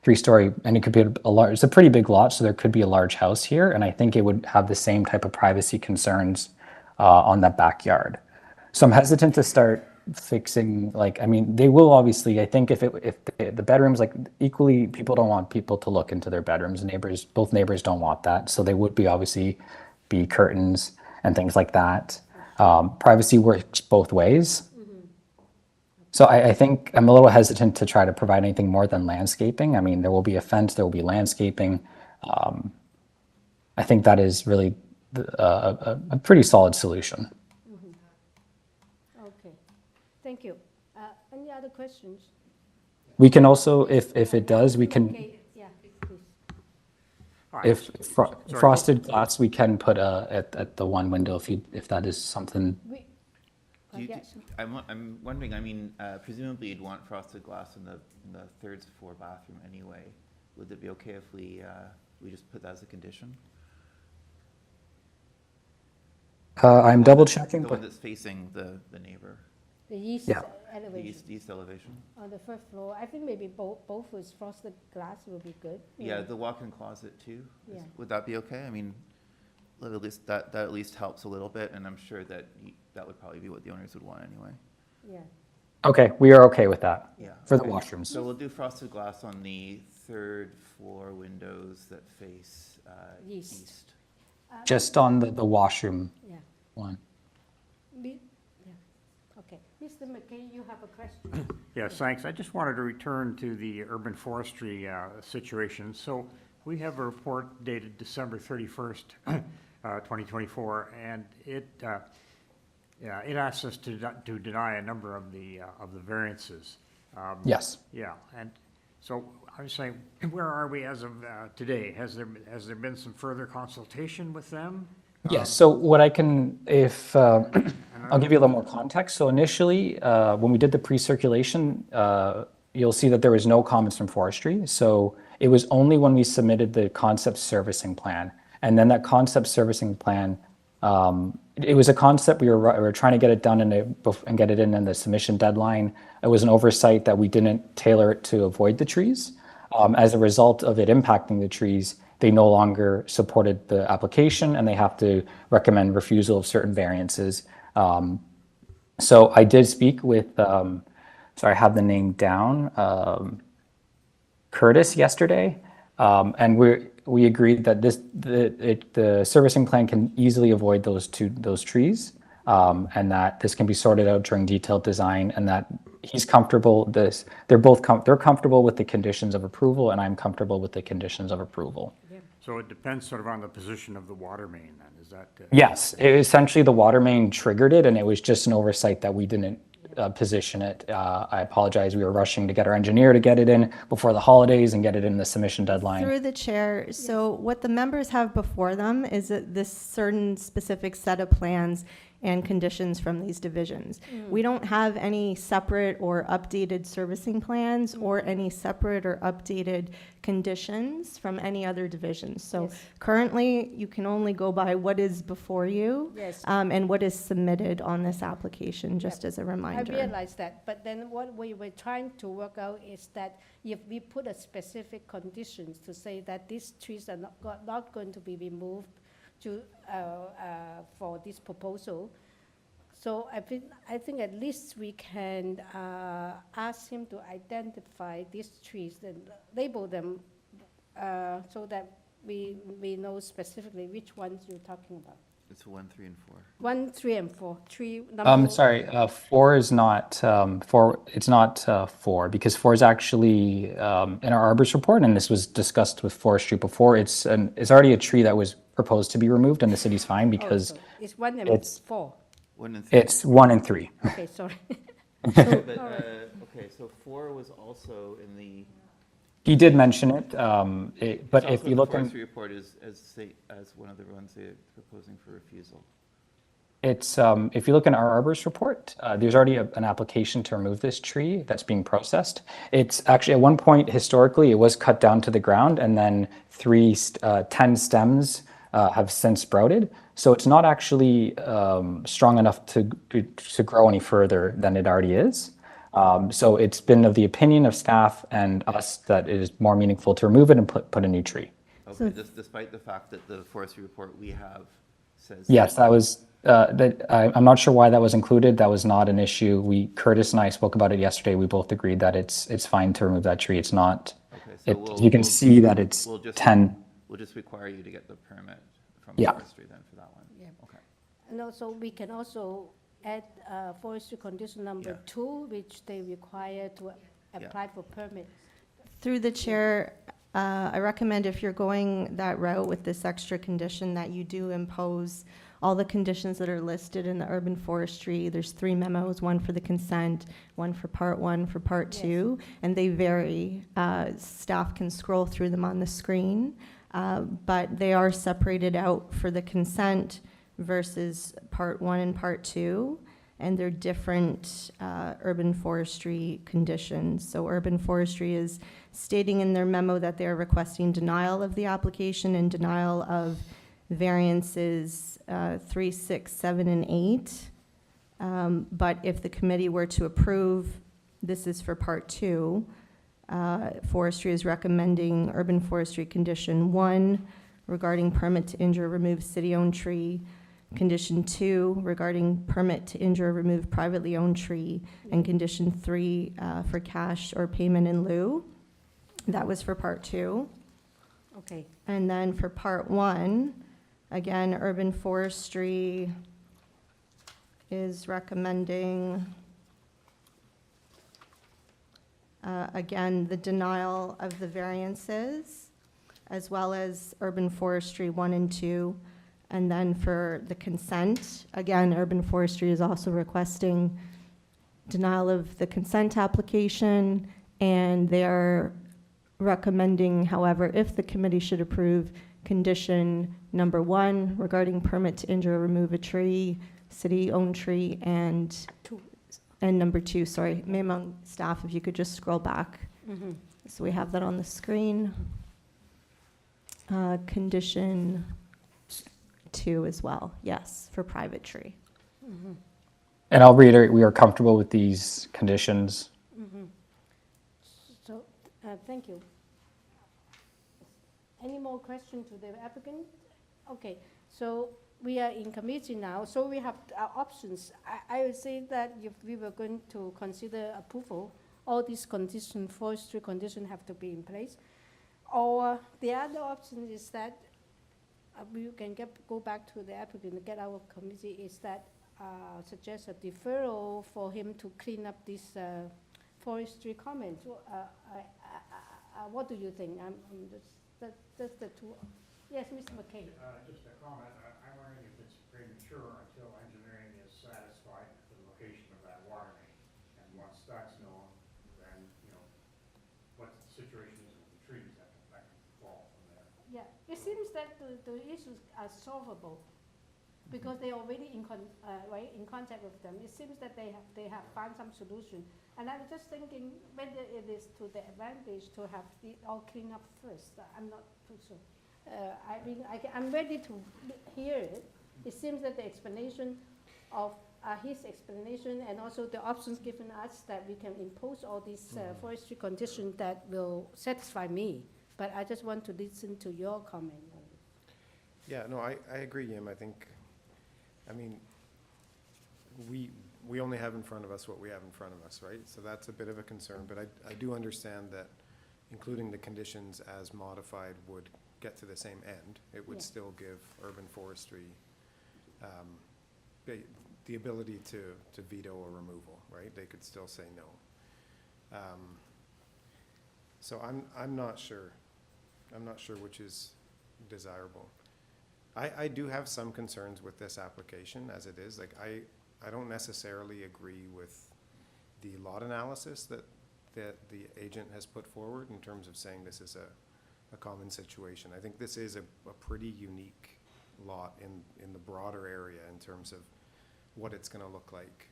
3-story, and it could be a large, it's a pretty big lot, so there could be a large house here. And I think it would have the same type of privacy concerns on that backyard. So I'm hesitant to start fixing, like, I mean, they will obviously, I think if the bedrooms, like, equally, people don't want people to look into their bedrooms. Both neighbors don't want that. So they would be obviously be curtains and things like that. Privacy works both ways. So I think I'm a little hesitant to try to provide anything more than landscaping. I mean, there will be a fence, there will be landscaping. I think that is really a pretty solid solution. Okay, thank you. Any other questions? We can also, if it does, we can, Okay, yeah, please. if frosted glass, we can put at the one window if that is something. Do you, Yes. I'm wondering, I mean, presumably you'd want frosted glass in the third floor bathroom anyway. Would it be okay if we just put that as a condition? I'm double checking, The one but that's facing the neighbor, The east Yeah. the elevation east elevation? on the first floor. I think maybe both with frosted glass will be good. Yeah, the walk-in closet too? Yeah. Would that be okay? I mean, at least, that at least helps a little bit, and I'm sure that that would probably be what the owners would want anyway. Yeah. okay, we are okay with that Yeah. for the okay. washrooms. So we'll do frosted glass on the third floor windows that face East. east. Just on the washroom Yeah. one. Yeah. Okay. Mr. McKay, you have a question? Yes, thanks. I just wanted to return to the urban forestry situation. So we have a report dated December 31st, 2024, and it asks us to deny a number of the variances. Yes. Yeah, and so I was saying, where are we as of today? Has there been some further consultation with them? Yes, so what I can, if, I'll give you a little more context. So initially, when we did the pre-circulation, you'll see that there was no comments from forestry. So it was only when we submitted the concept servicing plan. And then that concept servicing plan, it was a concept, we were trying to get it done and get it in the submission deadline. It was an oversight that we didn't tailor it to avoid the trees. As a result of it impacting the trees, they no longer supported the application and they have to recommend refusal of certain variances. So I did speak with, sorry, I have the name down, Curtis yesterday, and we agreed that the servicing plan can easily avoid those trees, and that this can be sorted out during detailed design, and that he's comfortable. They're comfortable with the conditions of approval, and I'm comfortable with the conditions of approval. So it depends sort of on the position of the water main then, is that? Yes, essentially the water main triggered it, and it was just an oversight that we didn't position it. I apologize. We were rushing to get our engineer to get it in before the holidays and get it in the submission deadline. Through the chair, so what the members have before them is that this certain specific set of plans and conditions from these divisions. We don't have any separate or updated servicing plans or any separate or updated conditions from any other divisions. So Yes. currently, you can only go by what is before you Yes. and what is submitted on this application, just as a I reminder. realize that, but then what we were trying to work out is that if we put a specific conditions to say that these trees are not going to be removed to, for this proposal, so I think at least we can ask him to identify these trees and label them so that we know specifically which ones you're talking about. It's 1, 3, and 4. 1, 3, and 4. Tree number. Sorry, 4 is not 4. It's not 4 because 4 is actually in our arborist report, and this was discussed with forestry before. It's already a tree that was proposed to be removed, and the city's fine because Oh, so it's 1 and it's- 4. 1 and 3. it's 1 and 3. Okay, sorry. But, okay, so 4 was also in the. He did mention it, but it's if also you the look in, forestry report as one of the ones they're proposing for refusal. It's, if you look in our arborist report, there's already an application to remove this tree that's being processed. It's actually, at one point, historically, it was cut down to the ground, and then 10 stems have since sprouted. So it's not actually strong enough to grow any further than it already is. So it's been of the opinion of staff and us that it is more meaningful to remove it and put a new tree. Okay, despite the fact that the forestry report we have says. Yes, that was, I'm not sure why that was included. That was not an issue. Curtis and I spoke about it yesterday. We both agreed that it's fine to remove that tree. It's not, Okay, so you can see that it's we'll just 10. We'll just require you to get the permit from Yeah. forestry then for that one. Yeah. Okay. And also, we can also add forestry condition number Yeah. 2, which they require to apply for permit. Through the chair, I recommend if you're going that route with this extra condition that you do impose all the conditions that are listed in the urban forestry. There's 3 memos, one for the consent, one for part 1, for part 2, and they vary. Staff can scroll through them on the screen, but they are separated out for the consent versus part 1 and part 2. And they're different urban forestry conditions. So urban forestry is stating in their memo that they're requesting denial of the application and denial of variances 3, 6, 7, and 8. But if the committee were to approve, this is for part 2, forestry is recommending urban forestry condition 1 regarding permit to injure or remove city-owned tree, condition 2 regarding permit to injure or remove privately owned tree, and condition 3 for cash or payment in lieu. That was for part 2. Okay. And then for part 1, again, urban forestry is recommending, again, the denial of the variances, as well as urban forestry 1 and 2. And then for the consent, again, urban forestry is also requesting denial of the consent application, and they're recommending, however, if the committee should approve, condition number 1 regarding permit to injure or remove a tree, city-owned tree, and number 2, sorry, memo staff, if you could just scroll back. Mm-hmm. So we have that on the screen. Condition 2 as well, yes, for private tree. Mm-hmm. And I'll reiterate, we are comfortable with these conditions. Mm-hmm. So, thank you. Any more questions to the applicant? Okay, so we are in committee now, so we have our options. I would say that if we were going to consider approval, all these conditions, forestry conditions have to be in place. Or the other option is that we can go back to the applicant and get our committee, is that suggest a deferral for him to clean up this forestry comments. What do you think? That's the two. Yes, Mr. McKay. Just a comment, I'm wondering if it's premature until engineering is satisfied with the location of that water main. And once that's known, then, what the situation is with the trees, that can fall from there. Yeah, it seems that the issues are solvable because they're already in contact with them. It seems that they have found some solution. And I'm just thinking whether it is to the advantage to have it all cleaned up first. I'm not too sure. I'm ready to hear it. It seems that the explanation of his explanation and also the options given us that we can impose all these forestry conditions that will satisfy me. But I just want to listen to your comment on it. Yeah, no, I agree, Yim. We only have in front of us what we have in front of us, right? So that's a bit of a concern, but I do understand that including the conditions as modified would get to the same end. It would still give urban forestry the ability to veto a removal, right? They could still say no. So I'm not sure. I'm not sure which is desirable. I do have some concerns with this application as it is. Like I don't necessarily agree with the lot analysis that the agent has put forward in terms of saying this is a common situation. I think this is a pretty unique lot in the broader area in terms of what it's gonna look like.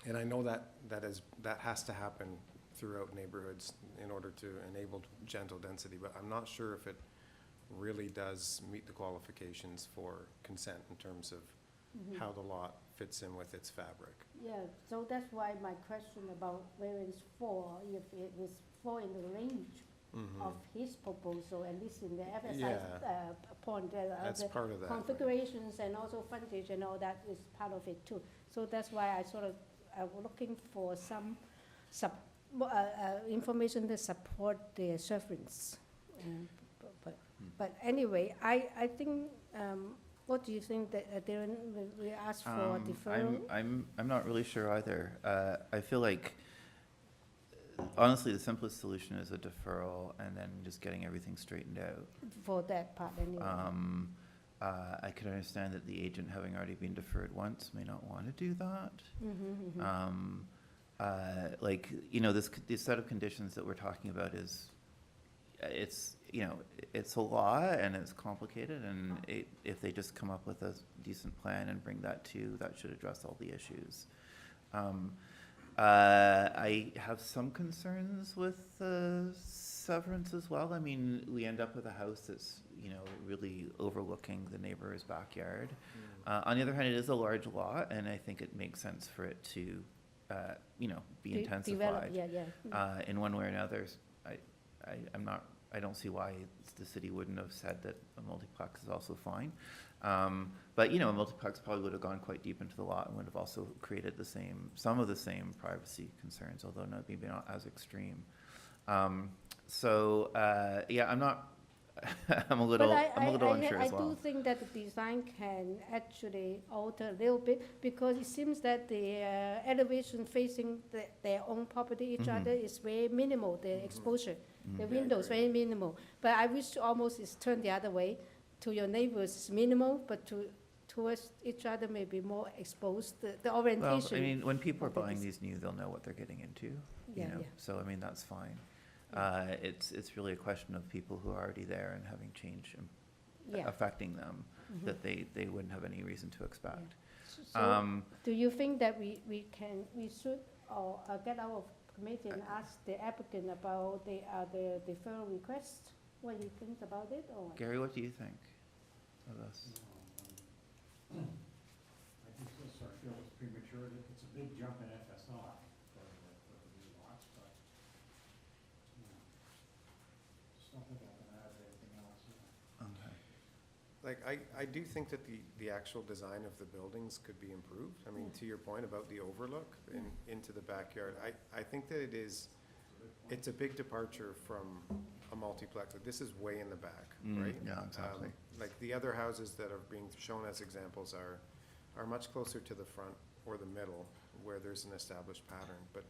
And I know that has to happen throughout neighborhoods in order to enable gentle density, but I'm not sure if it really does meet the qualifications for consent in terms of how the lot fits in with its fabric. Yeah, so that's why my question about variance 4, if it is fall in the range of his proposal, at least in the emphasized Yeah. point, That's the part of that. configurations and also frontage and all that is part of it too. So that's why I sort of looking for some information that support the sufferance. But anyway, I think, what do you think that Darren, we asked for deferral? I'm not really sure either. I feel like, honestly, the simplest solution is a deferral and then just getting everything straightened out. For that part anyway. I could understand that the agent, having already been deferred once, may not want to do that. Like, you know, this set of conditions that we're talking about is, it's, you know, it's a lot and it's complicated, and if they just come up with a decent plan and bring that to, that should address all the issues. I have some concerns with the severance as well. I mean, we end up with a house that's, you know, really overlooking the neighbor's backyard. On the other hand, it is a large lot, and I think it makes sense for it to, you know, be Develop, intensified. yeah. In one way or another. I don't see why the city wouldn't have said that a multiplex is also fine. But, you know, a multiplex probably would have gone quite deep into the lot and would have also created some of the same privacy concerns, although maybe not as extreme. Yeah, I'm a little unsure as well. I do think that the design can actually alter a little bit, because it seems that the elevation facing their own property, each other, is very minimal, the exposure. The windows very minimal. But I wish almost it's turned the other way. To your neighbors, it's minimal, but towards each other may be more exposed, the orientation. Well, I mean, when people are of the buying these new, they'll know what they're getting into, you Yeah, know, yeah. so, I mean, that's fine. It's really a question of people who are already there and having change Yeah. affecting them that they wouldn't have any reason to expect. So do you think that we should get out of committee and ask the applicant about the deferral request? What do you think about it, or? Gary, what do you think of this? I think this sort of feels premature. It's a big jump in FSI for the new lots, but, you know, just don't think I can add anything else. Okay. Like, I do think that the actual design of the buildings could be improved. I mean, to your point about the overlook into the backyard, I think that it's a big departure from a multiplex. Like, this is way in the back, right? Yeah, exactly. Like, the other houses that are being shown as examples are much closer to the front or the middle, where there's an established pattern. But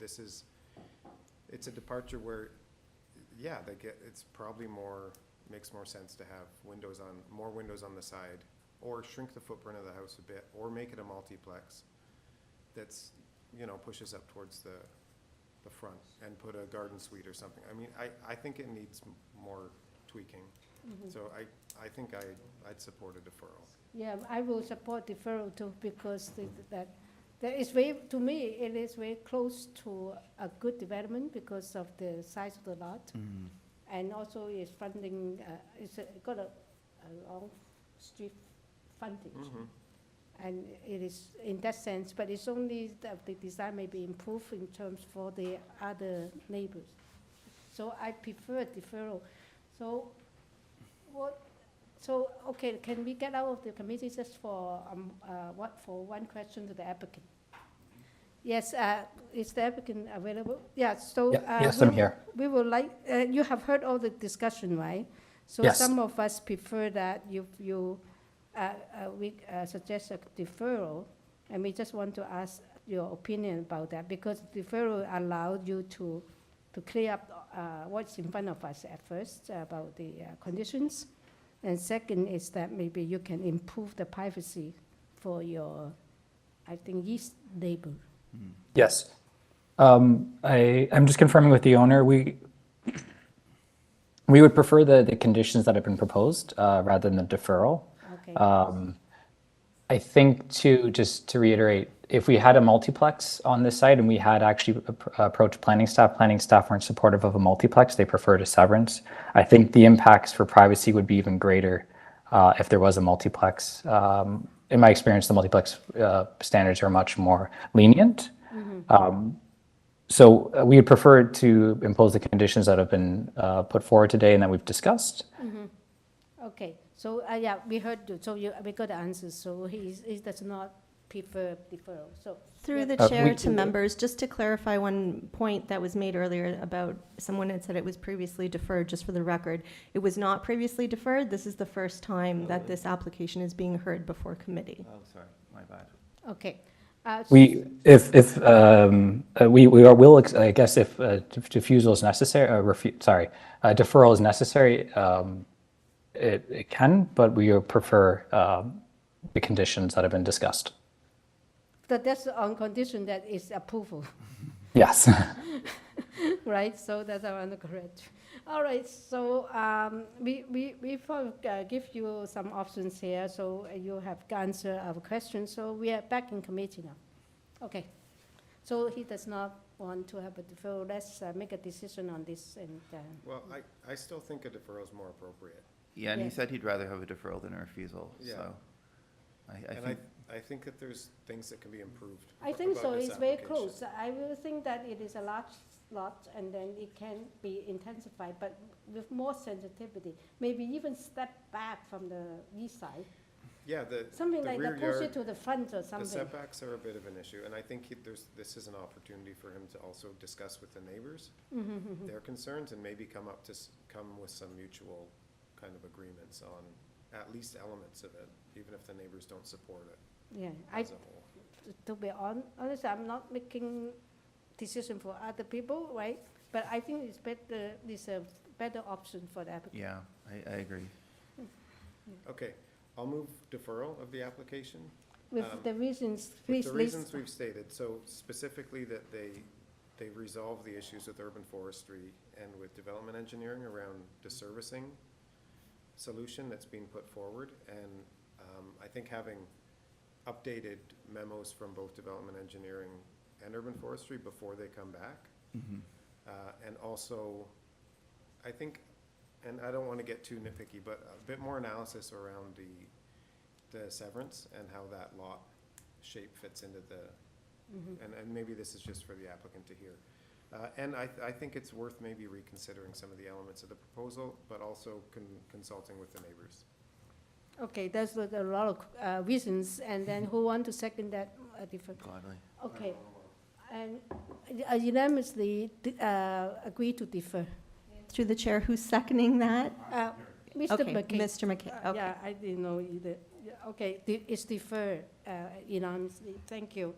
it's a departure where, yeah, it's probably makes more sense to have more windows on the side, or shrink the footprint of the house a bit, or make it a multiplex that's, you know, pushes up towards the front and put a garden suite or something. I mean, I think it needs more tweaking. So I think I'd support a deferral. Yeah, I will support deferral too, because that is very, to me, it is very close to a good development because of the size of the lot. And also is funding, it's got a long street frontage. And it is in that sense, but it's only that the design may be improved in terms for the other neighbors. So I prefer deferral. So okay, can we get out of the committee just for one question to the applicant? Yes, is the applicant available? Yeah, so. Yes, I'm here. We would like, you have heard all the discussion, right? So Yes. some of us prefer that we suggest a deferral, and we just want to ask your opinion about that, because deferral allowed you to clear up what's in front of us at first about the conditions. And second is that maybe you can improve the privacy for your, I think, east neighbor. Yes. I'm just confirming with the owner, we would prefer the conditions that have been proposed rather than the deferral. Okay. I think just to reiterate, if we had a multiplex on this site and we had actually approached planning staff weren't supportive of a multiplex, they preferred a severance. I think the impacts for privacy would be even greater if there was a multiplex. In my experience, the multiplex standards are much more lenient. So we would prefer to impose the conditions that have been put forward today and that we've discussed. Okay, so, yeah, we heard you, so we got the answers, so he does not prefer deferral, so. Through the we chair to can- members, just to clarify one point that was made earlier about someone had said it was previously deferred, just for the record. It was not previously deferred. This is the first time that this application is being heard before committee. Oh, sorry, my bad. Okay. We, if we will, I guess, if refusal is necessary, deferral is necessary, it can, but we would prefer the conditions that have been discussed. But that's on condition that it's approval, Yes. right? So that's our undercorrect. All right, so we give you some options here, so you have to answer our questions. So we are back in committee now. Okay. So he does not want to have a deferral. Let's make a decision on this. And Well, I still think a deferral is more appropriate. Yeah, and Yeah. he said he'd rather have a deferral than a refusal, Yeah. so. And I think that there's things that can be improved. I think about so. this It's very application. close. I will think that it is a large lot, and then it can be intensified, but with more sensitivity. Maybe even step back from the east side, Yeah, something the like rear that. Push yard, it to the front or the something. setbacks are a bit of an issue, and I think this is an opportunity for him to also discuss with the neighbors their concerns and maybe come with some mutual kind of agreements on at least elements of it, even if the neighbors don't support it Yeah, as a whole. to be honest, I'm not making decision for other people, right? But I think it's a better option for the applicant. Yeah, I agree. Okay, I'll move deferral of the application. With the reasons, With please the list. reasons we've stated, so specifically that they resolve the issues with urban forestry and with development engineering around the servicing solution that's being put forward. And I think having updated memos from both development engineering and urban forestry before they come back. And also, I think, and I don't want to get too nitpicky, but a bit more analysis around the severance and how that lot shape fits into the, and maybe this is just for the applicant to hear. And I think it's worth maybe reconsidering some of the elements of the proposal, but also consulting with the neighbors. Okay, there's a lot of reasons, and then who want to second that different? Gladly. Okay, and unanimously agree to defer. Through the chair, who's seconding that? Mr. Okay, McKay. Mr. McKay, okay. Yeah, I didn't know either. Yeah, okay, it's deferred unanimously. Thank you.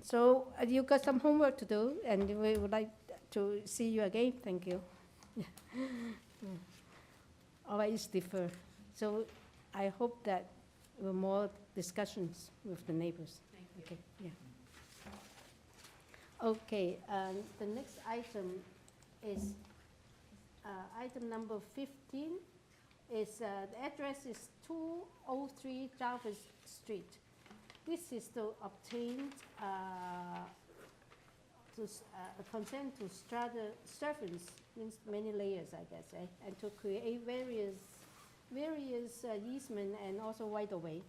So you got some homework to do, and we would like to see you again. Thank you. All right, it's deferred. So I hope that there were more discussions with the neighbors. Okay, yeah. Okay, the next item is item number 15. The address is 203 Jarvis Street. This is to obtain consent to servants, means many layers, I guess, and to create various easement and also right of way,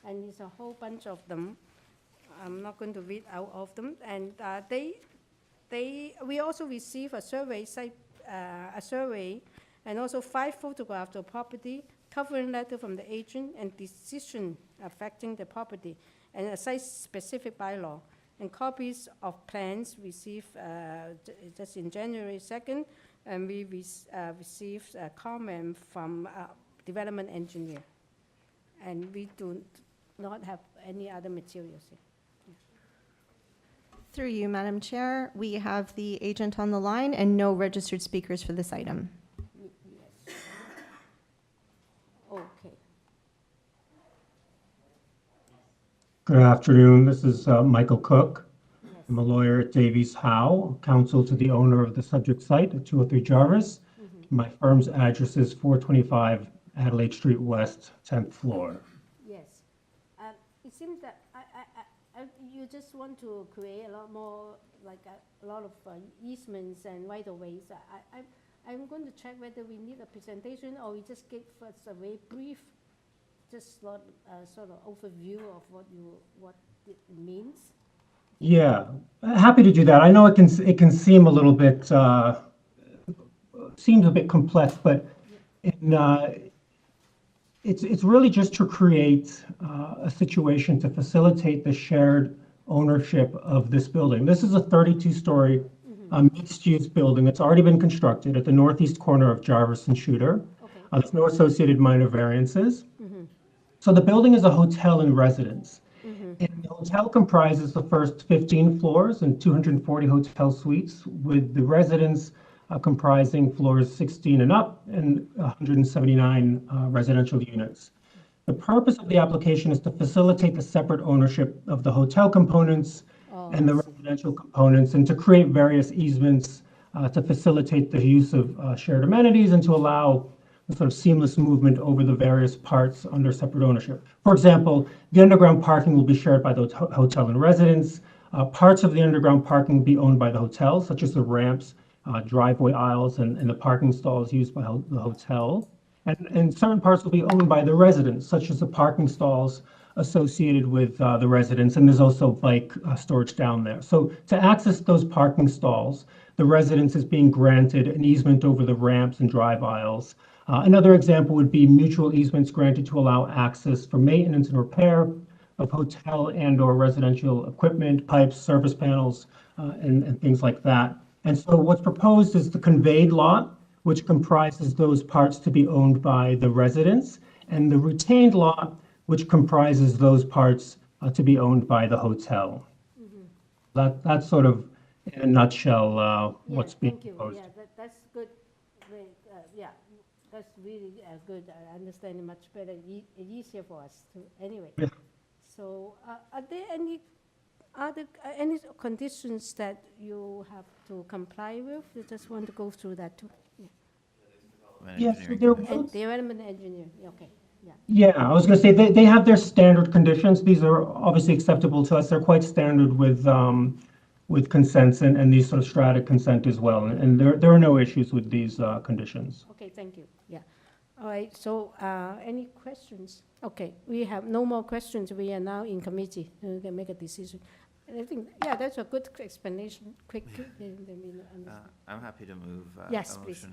and it's a whole bunch of them. I'm not going to read out of them, and we also receive a survey and also 5 photographs of property, covering letter from the agent, and decision affecting the property, and a site-specific bylaw, and copies of plans received just in January 2nd, and we received a comment from development engineer, and we do not have any other materials here. Through you, Madam Chair, we have the agent on the line and no registered speakers for this item. Yes. Okay. Good afternoon. This is Michael Cook. I'm a lawyer at Davies Howe, counsel to the owner of the subject site at 203 Jarvis. My firm's address is 425 Adelaide Street West, 10th floor. Yes. It seems that you just want to create a lot more, like a lot of easements and right-of-ways. I'm going to check whether we need a presentation or we just give us a very brief, just sort of overview of what it means. Yeah, happy to do that. I know it can seem a little bit seems a bit complex, but it's really just to create a situation to facilitate the shared ownership of this building. This is a 32-story mixed-use building. It's already been constructed at the northeast corner of Jarvis and Shooter. Okay. There's no associated minor variances. So the building is a hotel and residence. And the hotel comprises the first 15 floors and 240 hotel suites, with the residence comprising floors 16 and up and 179 residential units. The purpose of the application is to facilitate the separate ownership of the hotel components and the residential components, and to create various easements to facilitate the use of shared amenities and to allow the sort of seamless movement over the various parts under separate ownership. For example, the underground parking will be shared by the hotel and residence. Parts of the underground parking will be owned by the hotel, such as the ramps, driveway aisles, and the parking stalls used by the hotel. And certain parts will be owned by the residents, such as the parking stalls associated with the residents, and there's also bike storage down there. So to access those parking stalls, the residence is being granted an easement over the ramps and drive aisles. Another example would be mutual easements granted to allow access for maintenance and repair of hotel and/or residential equipment, pipes, service panels, and things like that. And so what's proposed is the conveyed lot, which comprises those parts to be owned by the residents, and the retained lot, which comprises those parts to be owned by the hotel. That's sort of, in a nutshell, what's being proposed. Yeah, that's good. Yeah, that's really good. I understand it much better, easier for us to, anyway. Yeah. So are there any conditions that you have to comply with? You just want to go through that too? Yes, there will. And development engineer, okay, yeah. Yeah, I was going to say they have their standard conditions. These are obviously acceptable to us. They're quite standard with consents and these sort of strata consent as well. And there are no issues with these conditions. Okay, thank you, yeah. All right, so any questions? Okay, we have no more questions. We are now in committee. We can make a decision. And I think, yeah, that's a good explanation, quick. I'm happy to move Yes, a please.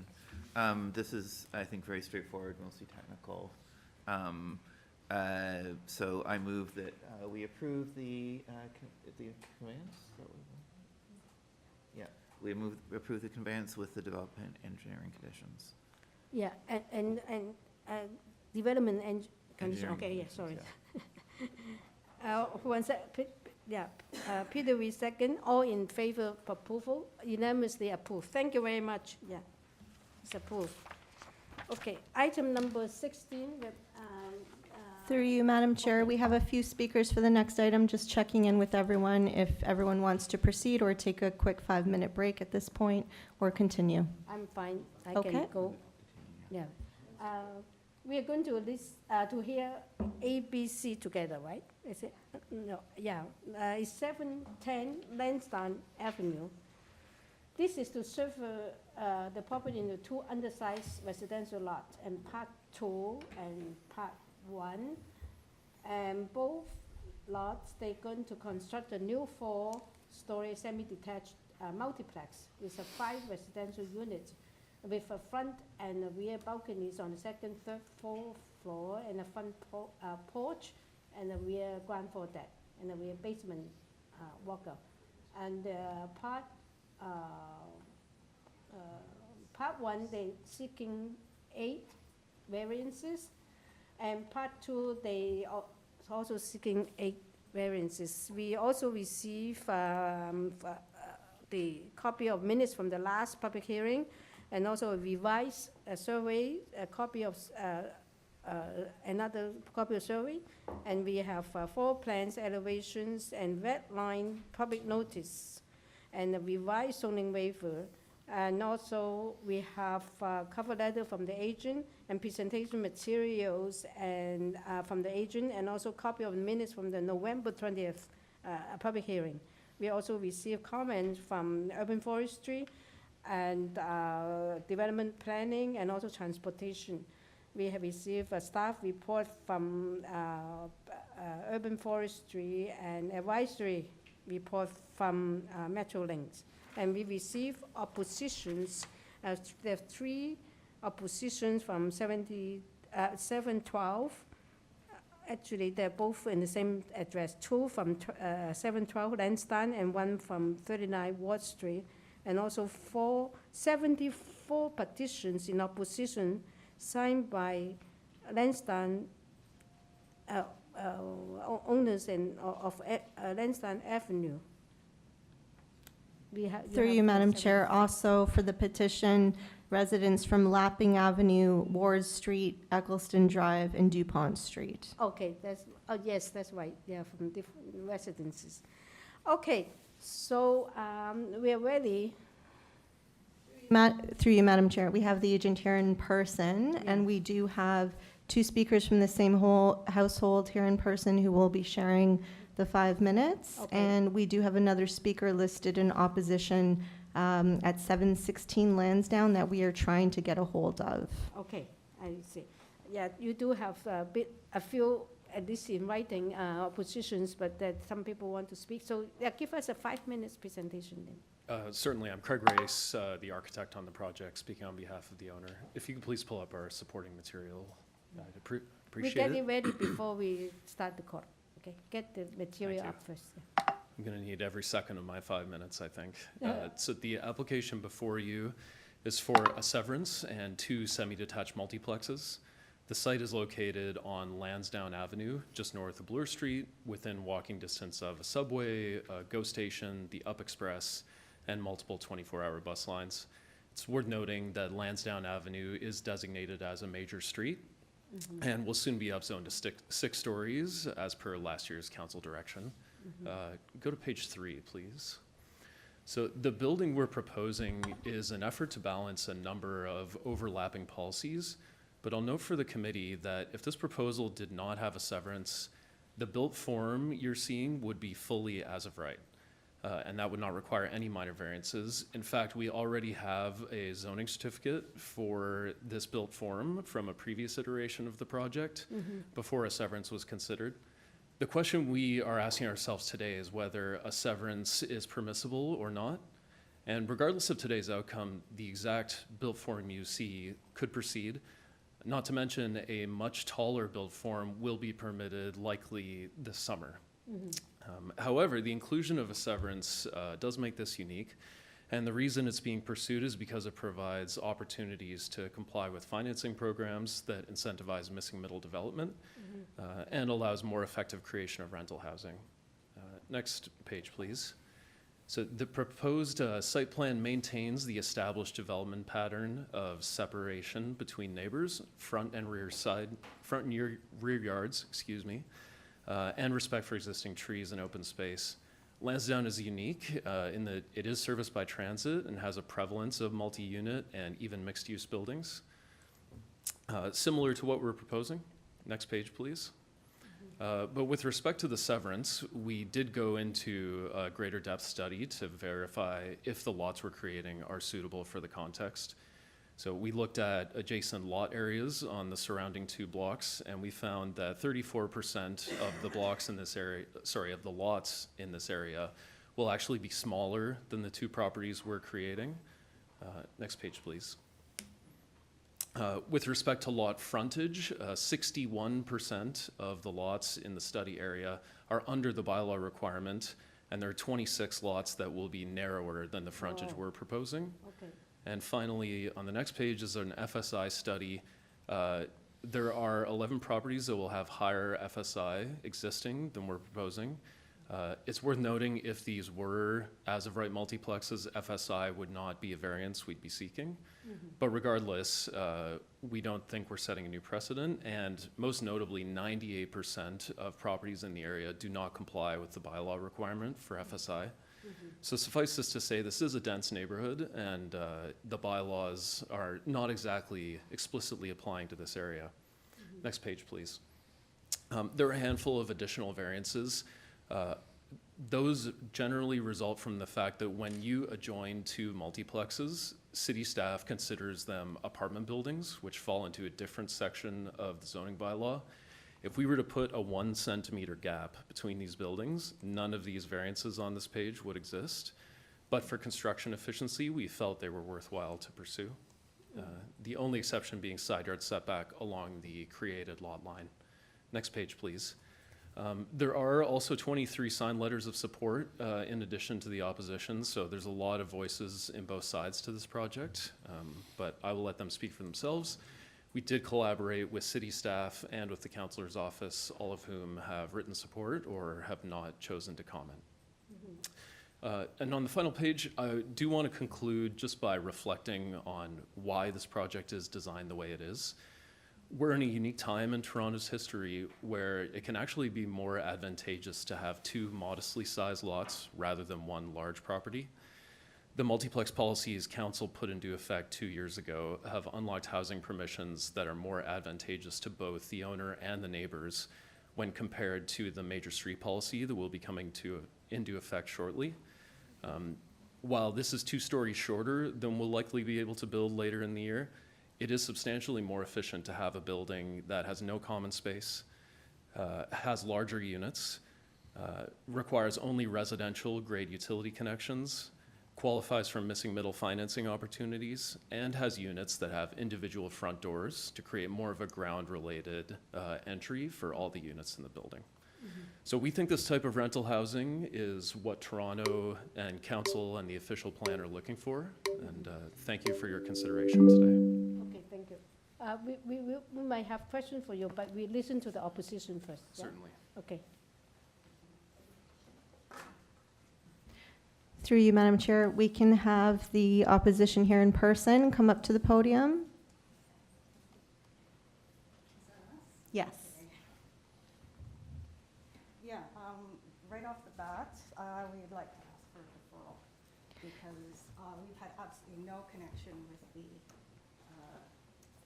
motion. This is, I think, very straightforward, mostly technical. So I move that we approve the conveyance. Is that what it is? Yeah, we approve the conveyance with the development engineering conditions. Yeah, and development condition, Engineering okay, yeah, conditions, sorry. One sec, yeah, Peter, we second, all in favor of approval, unanimously approved. Thank you very much, yeah, it's approved. Okay, item number 16, Through you, Madam Chair, we have a few speakers for the next item, just checking in with everyone if everyone wants to proceed or take a quick 5-minute break at this point or continue. I'm fine, I Okay. can go, yeah. We are going to list, to hear A, B, C together, right? Is it? No, yeah, it's 710 Lansdowne Avenue. This is to serve the property into 2 undersized residential lots, and part 2 and part 1. And both lots, they're going to construct a new 4-story semi-detached multiplex with 5 residential units, with a front and a rear balconies on the 2nd, 3rd, 4th floor, and a front porch, and a rear ground floor deck, and a rear basement walkout. And part 1, they're seeking 8 variances, and part 2, they also seeking 8 variances. We also receive the copy of minutes from the last public hearing, and also a revised survey, a copy of another copy of survey, and we have 4 plans, elevations, and red line public notice, and a revised zoning waiver And also, we have cover letter from the agent and presentation materials and from the agent, and also copy of minutes from the November 20th public hearing. We also received comments from urban forestry and development planning and also transportation. We have received a staff report from urban forestry and advisory report from Metrolinx. And we received oppositions, there are 3 oppositions from 712. Actually, they're both in the same address, 2 from 712 Lansdowne and 1 from 39 Ward Street, and also 74 petitions in opposition signed by Lansdowne owners of Lansdowne Avenue. Through you, Madam Chair, also for the petition, residents from Lapping Avenue, Ward Street, Eccleston Drive, and DuPont Street. Okay, yes, that's right, yeah, from different residences. Okay, so we are ready. Through you, Madam Chair, we have the agent here in person, and we do have 2 speakers from the same household here in person who will be sharing the 5 minutes. Okay. And we do have another speaker listed in opposition at 716 Lansdowne that we are trying to get a hold of. Okay, I see. Yeah, you do have a few, at least in writing, oppositions, but that some people want to speak. So yeah, give us a 5 minutes presentation then. Certainly, I'm Craig Race, the architect on the project, speaking on behalf of the owner. If you could please pull up our supporting material, I'd appreciate We get it. it ready before we start the call. Okay, get the material you. up first. I'm going to need every second of my 5 minutes, I think. So the application before you is for a severance and 2 semi-detached multiplexes. The site is located on Lansdowne Avenue, just north of Bloor Street, within walking distance of a subway, a GO station, the Up Express, and multiple 24-hour bus lines. It's worth noting that Lansdowne Avenue is designated as a major street and will soon be upzoned to 6 stories as per last year's council direction. Go to page 3, please. So the building we're proposing is an effort to balance a number of overlapping policies, but I'll note for the committee that if this proposal did not have a severance, the built form you're seeing would be fully as of right. And that would not require any minor variances. In fact, we already have a zoning certificate for this built form from a previous iteration of the project before a severance was considered. The question we are asking ourselves today is whether a severance is permissible or not. And regardless of today's outcome, the exact built form you see could proceed. Not to mention a much taller built form will be permitted likely this summer. However, the inclusion of a severance does make this unique, and the reason it's being pursued is because it provides opportunities to comply with financing programs that incentivize missing middle development and allows more effective creation of rental housing. Next page, please. So the proposed site plan maintains the established development pattern of separation between neighbors, front and rear yards, and respect for existing trees and open space. Lansdowne is unique in that it is serviced by transit and has a prevalence of multi-unit and even mixed-use buildings. Similar to what we're proposing. Next page, please. But with respect to the severance, we did go into a greater depth study to verify if the lots we're creating are suitable for the context. So we looked at adjacent lot areas on the surrounding 2 blocks, and we found that 34% of the blocks in this area, of the lots in this area, will actually be smaller than the 2 properties we're creating. Next page, please. With respect to lot frontage, 61% of the lots in the study area are under the bylaw requirement, and there are 26 lots that will be narrower than the frontage we're proposing. Okay. And finally, on the next page is an FSI study. There are 11 properties that will have higher FSI existing than we're proposing. It's worth noting if these were as of right multiplexes, FSI would not be a variance we'd be seeking. But regardless, we don't think we're setting a new precedent, and most notably, 98% of properties in the area do not comply with the bylaw requirement for FSI. So suffice this to say, this is a dense neighborhood, and the bylaws are not exactly explicitly applying to this area. Next page, please. There are a handful of additional variances. Those generally result from the fact that when you adjoin two multiplexes, city staff considers them apartment buildings, which fall into a different section of the zoning bylaw. If we were to put a 1 centimeter gap between these buildings, none of these variances on this page would exist. But for construction efficiency, we felt they were worthwhile to pursue. The only exception being side yard setback along the created lot line. Next page, please. There are also 23 signed letters of support in addition to the opposition, so there's a lot of voices in both sides to this project, but I will let them speak for themselves. We did collaborate with city staff and with the councillor's office, all of whom have written support or have not chosen to comment. And on the final page, I do want to conclude just by reflecting on why this project is designed the way it is. We're in a unique time in Toronto's history where it can actually be more advantageous to have two modestly sized lots rather than one large property. The multiplex policies council put into effect 2 years ago have unlocked housing permissions that are more advantageous to both the owner and the neighbors when compared to the major street policy that will be coming into effect shortly. While this is 2 stories shorter than we'll likely be able to build later in the year, it is substantially more efficient to have a building that has no common space, has larger units, requires only residential grade utility connections, qualifies for missing middle financing opportunities, and has units that have individual front doors to create more of a ground-related entry for all the units in the building. So we think this type of rental housing is what Toronto and council and the official plan are looking for, and thank you for your consideration today. Okay, thank you. We might have questions for you, but we listen to the opposition first. Yeah? Certainly. Okay. Through you, Madam Chair, we can have the opposition here in person come up to the podium. Yes. Yeah, right off the bat, we'd like to ask for a deferral because we've had absolutely no connection with the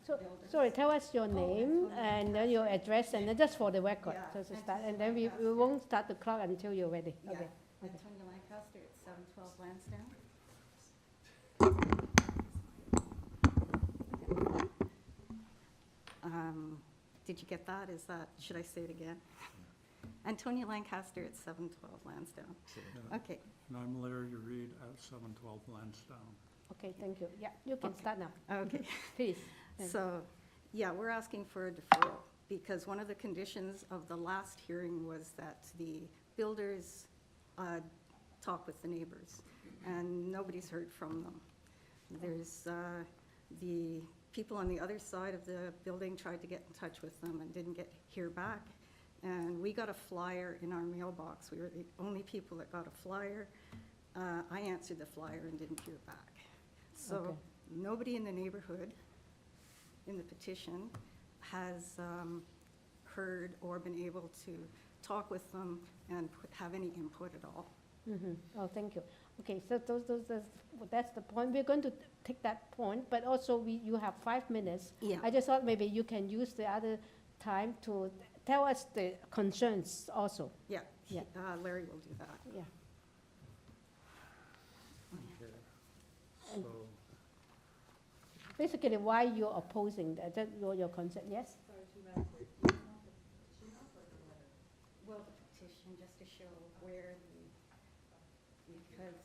So, builders. sorry, tell us your name and then your address, and then just for the record, Yeah, so to and start, just and for then we Lancaster. won't start the clock until you're ready. Yeah, Okay. Antonia Lancaster at 712 Lansdowne. Did you get that? Should I say it again? Antonia Lancaster at 712 Lansdowne. Okay, And I'm Larry Reed at 712 Lansdowne. Okay, thank you. Yeah, you can Okay. start now, okay. please. Thank you. So, yeah, we're asking for a deferral because one of the conditions of the last hearing was that the builders talk with the neighbors, and nobody's heard from them. There's the people on the other side of the building tried to get in touch with them and didn't hear back. And we got a flyer in our mailbox. We were the only people that got a flyer. I answered the flyer and didn't hear back. So Okay. nobody in the neighborhood in the petition has heard or been able to talk with them and have any input at all. Oh, thank you. Okay, so that's the point. We're going to take that point, but also you have 5 minutes. Yeah. I just thought maybe you can use the other time to tell us the concerns also. Yeah, Yeah. Larry will do that. Yeah. So, Basically, why you're opposing that your concern, yes? Well, the petition, just to show where because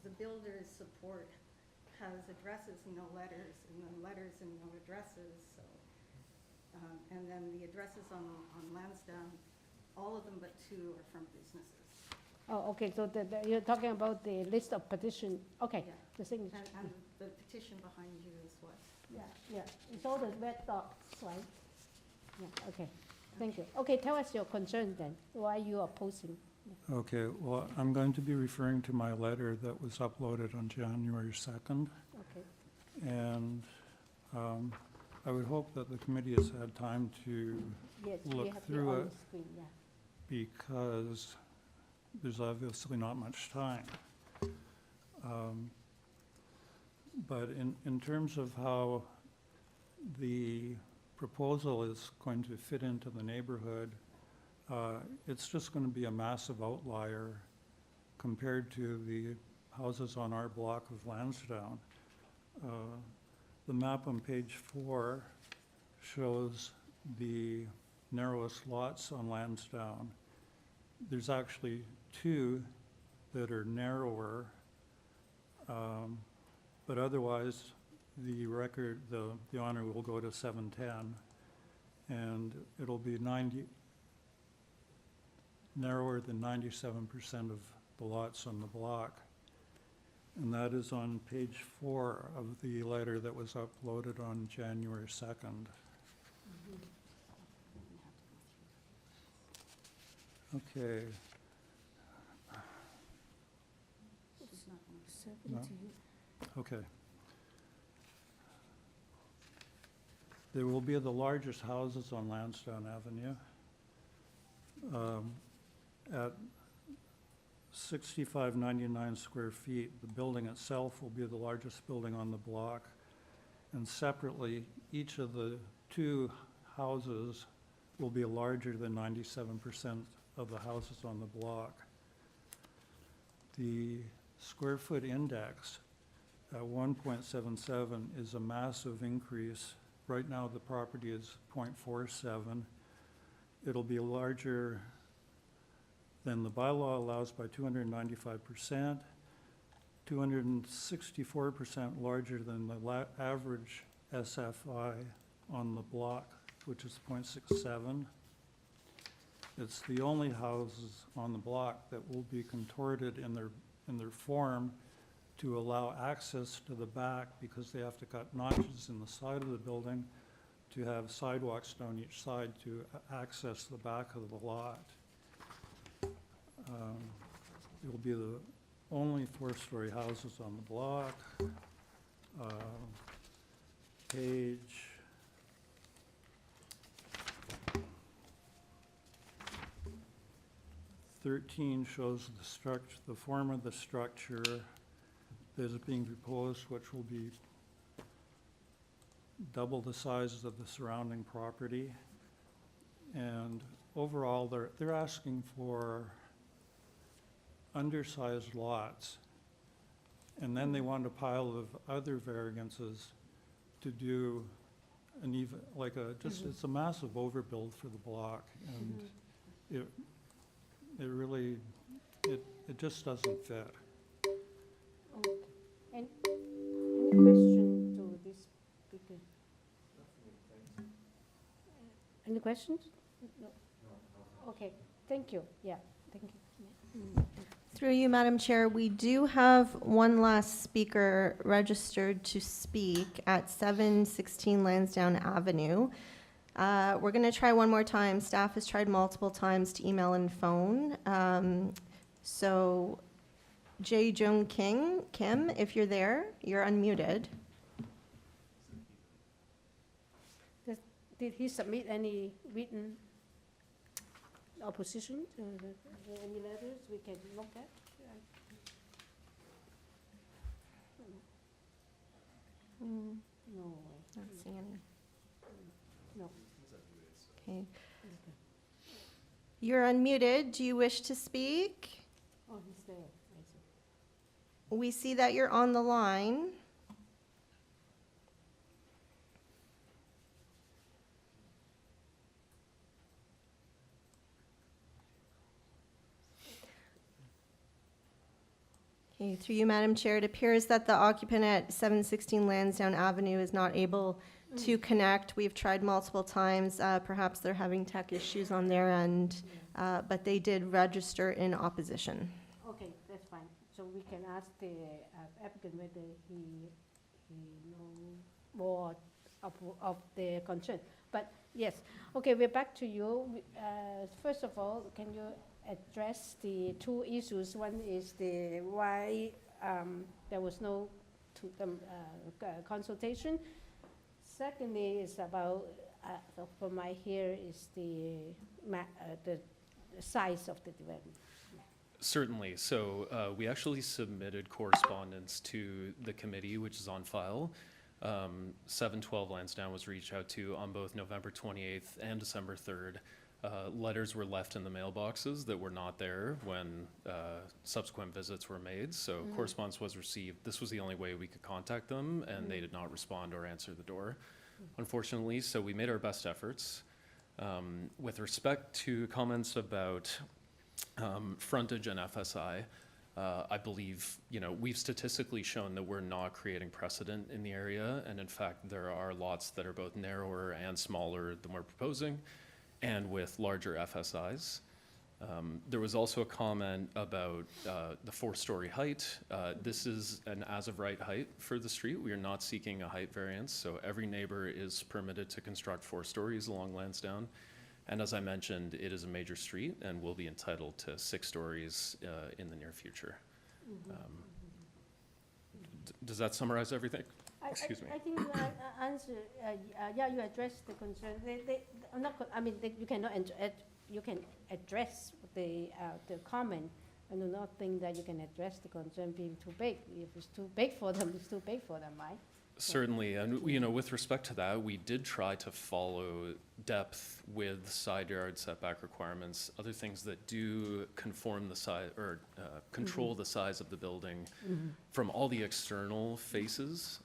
the builder's support has addresses and no letters, and then letters and no addresses, so. And then the addresses on Lansdowne, all of them but 2 are from businesses. Oh, okay, so you're talking about the list of petition, okay, Yeah. the signature. And the petition behind you is what? Yeah, it's all the red dots, right? Yeah, okay, thank you. Okay, tell us your concern then, why you are opposing. okay, well, I'm going to be referring to my letter that was uploaded on January 2nd. Okay, And I would hope that the committee has had time to Yes, we look have it through on it, the screen, yeah. because there's obviously not much time. But in terms of how the proposal is going to fit into the neighborhood, it's just going to be a massive outlier compared to the houses on our block of Lansdowne. The map on page 4 shows the narrowest lots on Lansdowne. There's actually 2 that are narrower, but otherwise the honor will go to 710, and it'll be narrower than 97% of the lots on the block. And that is on page 4 of the letter that was uploaded on January 2nd. Okay. No? Okay. There will be the largest houses on Lansdowne Avenue. At 6,599 square feet, the building itself will be the largest building on the block. And separately, each of the 2 houses will be larger than 97% of the houses on the block. The square foot index at 1.77 is a massive increase. Right now, the property is 0.47. It'll be larger than the bylaw allows by 295%, 264% larger than the average SFI on the block, which is 0.67. It's the only houses on the block that will be contorted in their form to allow access to the back, because they have to cut notches in the side of the building to have sidewalks down each side to access the back of the lot. It will be the only 4-story houses on the block. Page 13 shows the form of the structure that is being proposed, which will be double the size of the surrounding property. And overall, they're asking for undersized lots. And then they want a pile of other variances to do an even, like it's a massive overbuild for the block. And it really, it just doesn't fit. Okay. And any question to this speaker? Any questions? No. Okay, thank you. Yeah, thank you. Through you, Madam Chair, we do have one last speaker registered to speak at 716 Lansdowne Avenue. We're going to try one more time. Staff has tried multiple times to email and phone. So Jae Jung Kim, if you're there, you're unmuted. Did he submit any written opposition to any letters we can look at? No. Not seeing any. No. Okay. You're unmuted. Do you wish to speak? Oh, he's there. I see. We see that you're on the line. Okay, through you, Madam Chair, it appears that the occupant at 716 Lansdowne Avenue is not able to connect. We've tried multiple times. Perhaps they're having tech issues on their end, but they did register in opposition. Okay, that's fine. So we can ask the applicant whether he knows more of the concern. But yes, okay, we're back to you. First of all, can you address the 2 issues? One is the why there was no consultation. secondly, is about, so for my here is the size of the development. Certainly. So we actually submitted correspondence to the committee, which is on file. 712 Lansdowne was reached out to on both November 28th and December 3rd. Letters were left in the mailboxes that were not there when subsequent visits were made. So correspondence was received. This was the only way we could contact them, and they did not respond or answer the door, unfortunately. So we made our best efforts. With respect to comments about frontage and FSI, I believe, we've statistically shown that we're not creating precedent in the area. And in fact, there are lots that are both narrower and smaller than we're proposing, and with larger FSIs. There was also a comment about the 4-story height. This is an as-of-right height for the street. We are not seeking a height variance, so every neighbor is permitted to construct 4 stories along Lansdowne. And as I mentioned, it is a major street and will be entitled to 6 stories in the near future. Does that summarize everything? Excuse me. I think you answer, you addressed the concern. I'm not, you cannot, you can address the comment. I do not think that you can address the concern being too big. If it's too big for them, it's too big for them, right? Certainly, and with respect to that, we did try to follow depth with side yard setback requirements, other things that do conform the size or control the size of the building from all the external faces.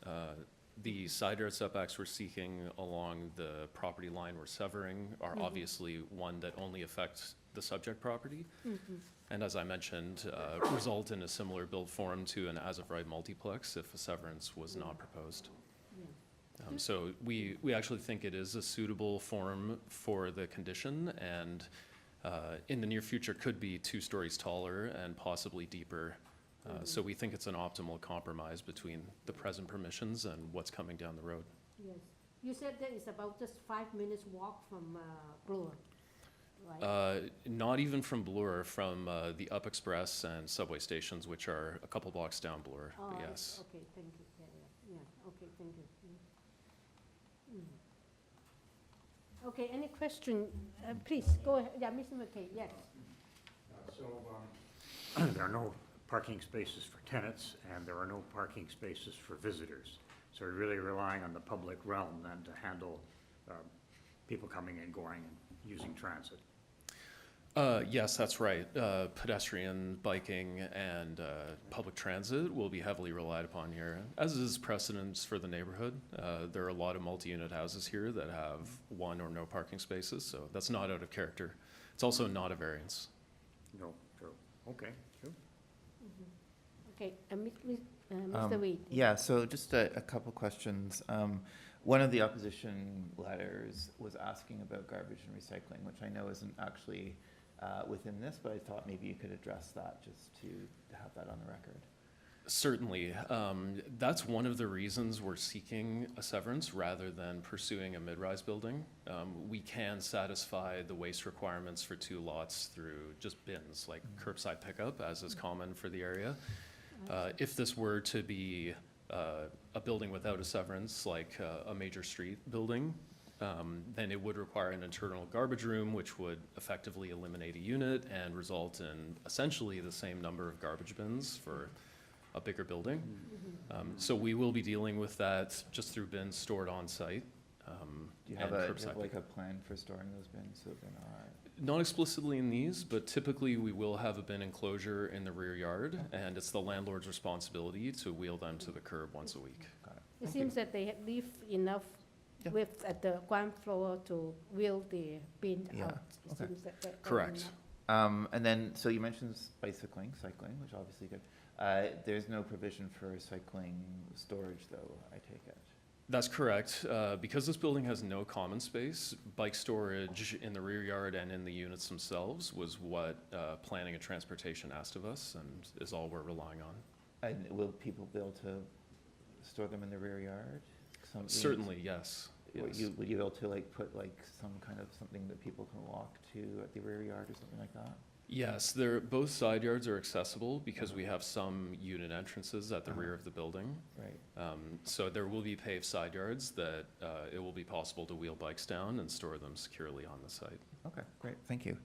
The side yard setbacks we're seeking along the property line we're severing are obviously one that only affects the subject property. And as I mentioned, result in a similar build form to an as-of-right multiplex if a severance was not proposed. So we actually think it is a suitable form for the condition, and in the near future could be 2 stories taller and possibly deeper. So we think it's an optimal compromise between the present permissions and what's coming down the road. Yes. You said that it's about just 5 minutes walk from Bloor. Right. Not even from Bloor, from the Up Express and subway stations, which are a couple blocks down Bloor, but yes. Okay, thank you. Yeah, okay, thank you. Okay, any question? Please, go ahead. Yeah, Mr. McKay, yes. There are no parking spaces for tenants, and there are no parking spaces for visitors. So we're really relying on the public realm then to handle people coming and going and using transit. Yes, that's right. Pedestrian, biking, and public transit will be heavily relied upon here, as is precedence for the neighborhood. There are a lot of multi-unit houses here that have 1 or no parking spaces, so that's not out of character. It's also not a variance. No, true. Okay, true. Okay, Mr. Weed. Yeah, so just a couple questions. One of the opposition letters was asking about garbage and recycling, which I know isn't actually within this, but I thought maybe you could address that just to have that on the record. Certainly. That's one of the reasons we're seeking a severance rather than pursuing a mid-rise building. We can satisfy the waste requirements for 2 lots through just bins, like curbside pickup, as is common for the area. If this were to be a building without a severance, like a major street building, then it would require an internal garbage room, which would effectively eliminate a unit and result in essentially the same number of garbage bins for a bigger building. So we will be dealing with that just through bins stored on site. Do you have like a plan for storing those bins so they're not explicitly in these, but typically we will have a bin enclosure in the rear yard, and it's the landlord's responsibility to wheel them to the curb once a week. Got it. It seems that they leave enough width at the ground floor to wheel the bin out. It seems that Correct. And then, so you mentioned cycling, which is obviously good. There's no provision for cycling storage, though, I take it. That's correct. Because this building has no common space, bike storage in the rear yard and in the units themselves was what planning and transportation asked of us, and is all we're relying on. And will people be able to store them in the rear yard? Certainly, yes. Would you be able to like put like some kind of something that people can walk to at the rear yard or something like that? Yes, both side yards are accessible because we have some unit entrances at the rear of the building. Right. So there will be paved side yards that it will be possible to wheel bikes down and store them securely on the site. Okay, great, thank you.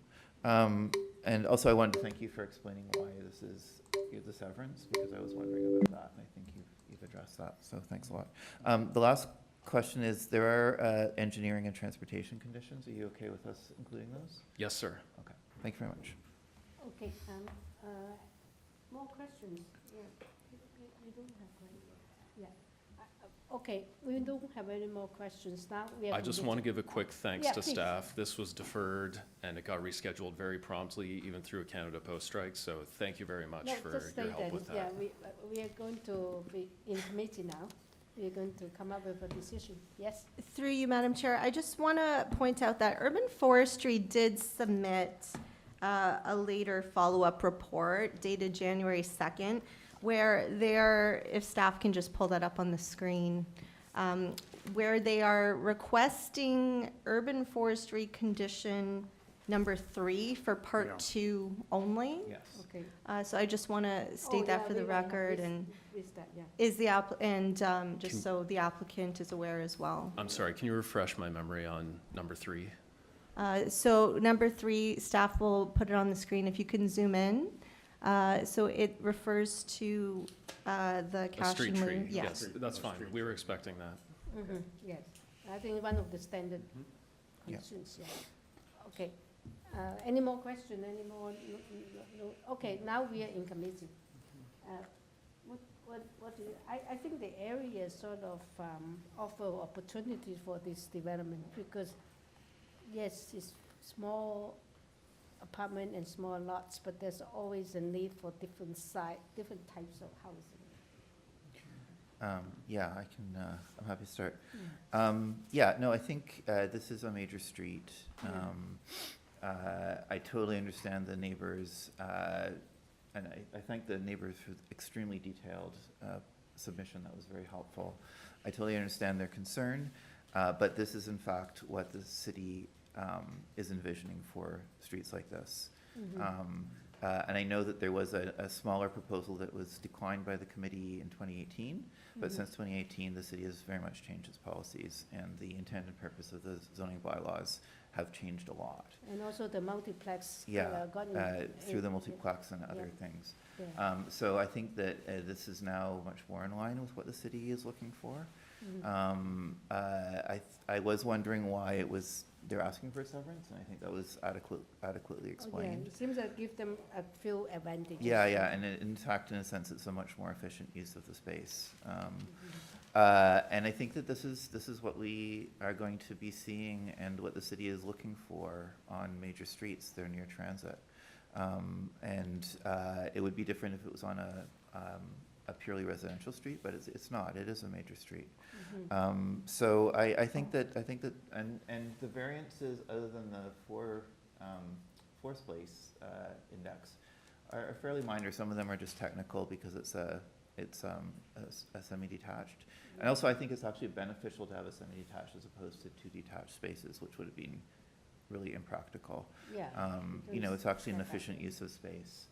And also I wanted to thank you for explaining why this is the severance, because I was wondering about that, and I think you've addressed that, so thanks a lot. The last question is, there are engineering and transportation conditions. Are you okay with us including those? Yes, sir. Okay, thank you very much. Okay, more questions? Yeah, we don't have any. Yeah. Okay, we don't have any more questions now. I just want to give a quick thanks Yeah, to please. staff. This was deferred and it got rescheduled very promptly, even through a Canada Post strike. So thank you very much No, for just your say help that, with that. yeah, we are going to be in committee now. We are going to come up with a decision. Yes? Through you, Madam Chair, I just want to point out that Urban Forestry did submit a later follow-up report dated January 2nd, where they're, if staff can just pull that up on the screen, where they are requesting urban forestry condition number 3 for Yeah. part 2 only. Yes. Okay. So I just want to state Oh, that yeah, for the we might have record, missed- and missed that, yeah. is the just so the applicant is aware as well. I'm sorry, can you refresh my memory on number 3? So number 3, staff will put it on the screen if you can zoom in. So it refers to the A cash street and tree, moon. yes, that's fine. We were expecting that. Mhm, yes. I think one of the standard Yeah. conditions, yeah. Okay. Any more question, any more? No. Okay, now we are in committee. What do you, I think the area sort of offer opportunities for this development because, yes, it's small apartment and small lots, but there's always a need for different types of housing. Yeah, I can, I'm happy to start. Yeah, no, I think this is a major street. I totally understand the neighbors, and I thank the neighbors for the extremely detailed submission. That was very helpful. I totally understand their concern, but this is in fact what the city is envisioning for streets like this. And I know that there was a smaller proposal that was declined by the committee in 2018, but since 2018, the city has very much changed its policies, and the intent and purpose of the zoning bylaws have changed a lot. And also the multiplex. Yeah, gotten through the in- multiplex and other Yeah. things. Yeah. So I think that this is now much more in line with what the city is looking for. I was wondering why they're asking for a severance, and I think that was adequately Oh, explained. yeah, it seems like give them a few advantages. Yeah, yeah, and in fact, in a sense, it's a much more efficient use of the space. And I think that this is what we are going to be seeing and what the city is looking for on major streets. They're near transit. And it would be different if it was on a purely residential street, but it's not. It is a major street. So I think that, and the variances, other than the force place index, are fairly minor. Some of them are just technical because it's a semi-detached. And also, I think it's actually beneficial to have a semi-detached as opposed to 2 detached spaces, which would have been really impractical. Yeah. You know, it's actually an Setback. efficient use of space.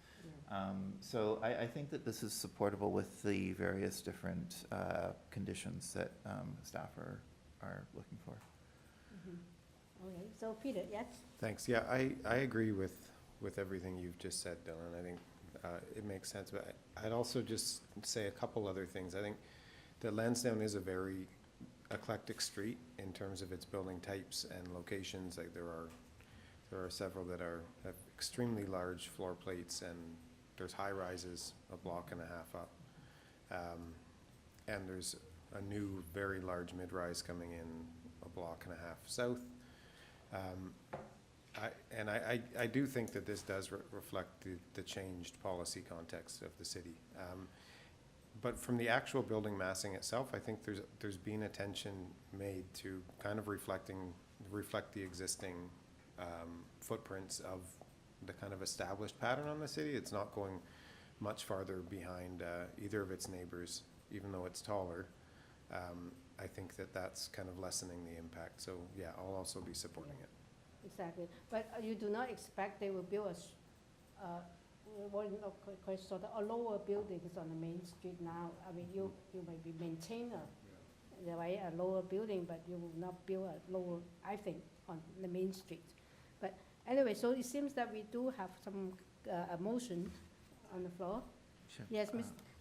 Yeah. So I think that this is supportable with the various different conditions that staff are looking for. Okay, so Peter, yes? Thanks. Yeah, I agree with everything you've just said, Dylan. I think it makes sense, but I'd also just say a couple other things. I think that Lansdowne is a very eclectic street in terms of its building types and locations. Like there are several that have extremely large floor plates, and there's high rises a block and a half up, and there's a new very large mid-rise coming in a block and a half south. I do think that this does reflect the changed policy context of the city. But from the actual building massing itself, I think there's been attention made to kind of reflect the existing footprints of the kind of established pattern on the city. It's not going much farther behind either of its neighbors, even though it's taller. I think that's kind of lessening the impact. So yeah, I'll also be supporting it. Exactly. But you do not expect they will build sort of a lower buildings on the main street now. I mean, you may be maintainer, right, a lower building, but you will not build a lower, I think, on the main street. But anyway, so it seems that we do have some a motion on the floor. Sure. Yes,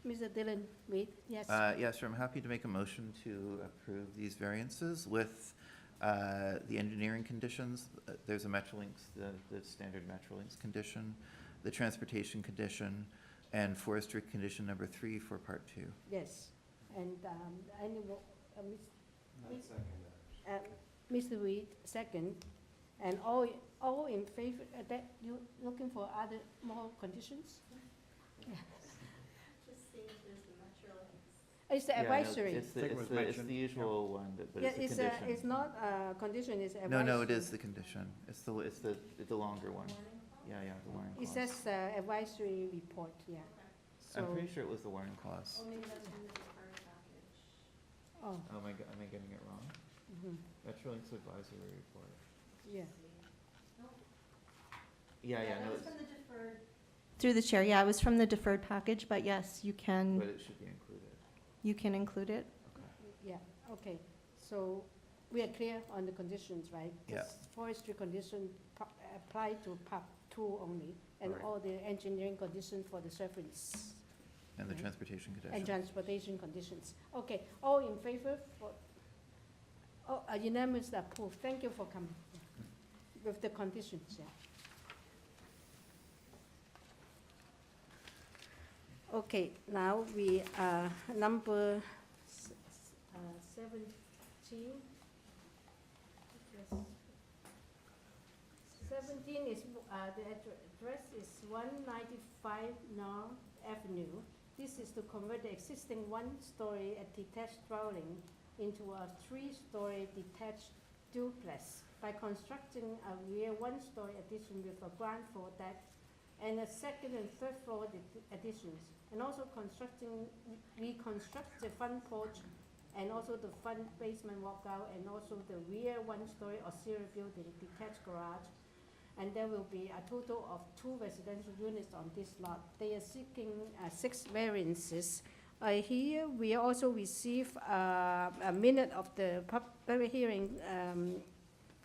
Mr. Dylan Reed, yes. Yes, sure, I'm happy to make a motion to approve these variances with the engineering conditions. There's a Metrolinx, the standard Metrolinx condition, the transportation condition, and forestry condition number 3 for part 2. Yes, and Mr. Reed, second, and all in favor, that you looking for other more conditions? It's the advisory. It's the usual one, but Yeah, it's a condition. it's not a condition, it's advisory. No, it is the condition. It's the longer one. Yeah, the warning It clause. says advisory report, yeah. I'm So- pretty sure it was the warning clause. Oh, Oh, am I getting it wrong? mhm, Metrolinx advisory report. yeah. Yeah, no, it's, Through the chair, yeah, it was from the deferred package, but yes, you but can it should be included. include it. Yeah, okay, so we are clear on the conditions, right? Yeah. This forestry condition apply to part 2 only, and Right. all the engineering conditions for the surface And the Okay. transportation condition. and transportation conditions. Okay, all in favor for, unanimous approved, thank you for coming, with the conditions, yeah. Okay, now we are number 17. 17 is, the address is 195 North Avenue. This is to convert the existing one-story detached dwelling into a 3-story detached duplex by constructing a rear one-story addition with a ground floor deck and a second and third floor additions, and also reconstruct the front porch and also the front basement walkout, and also the rear one-story auxiliary building, detached garage. And there will be a total of 2 residential units on this lot. They are seeking 6 variances. Here, we also receive a minute of the public hearing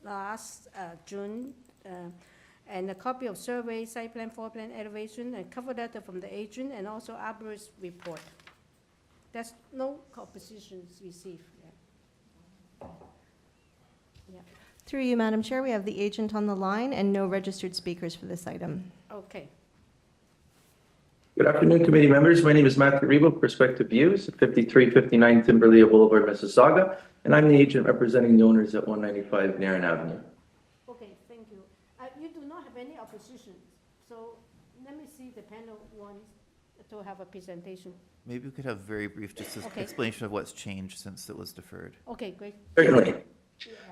last June, and a copy of survey, site plan, floor plan, elevation, and cover letter from the agent, and also arborist report. There's no oppositions received. Yeah. Through you, Madam Chair, we have the agent on the line and no registered speakers for this item. Okay. Good afternoon, committee members. My name is Matthew Rebo, Perspective Views, 5359 Timberlea Boulevard, Mississauga, and I'm the agent representing the owners at 195 NAIRN Avenue. Okay, thank you. You do not have any opposition, so let me see the panel wants to have a presentation. Maybe we could have very brief, just an Okay. explanation of what's changed since it was deferred. Okay, great. Certainly.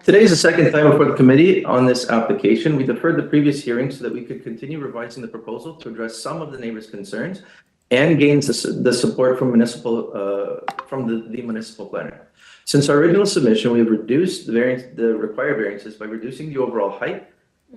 Today is the second time before the committee on this application. We deferred the previous hearing so that we could continue revising the proposal to address some of the neighbors' concerns and gain the support from the municipal planner. Since our original submission, we have reduced the required variances by reducing the overall height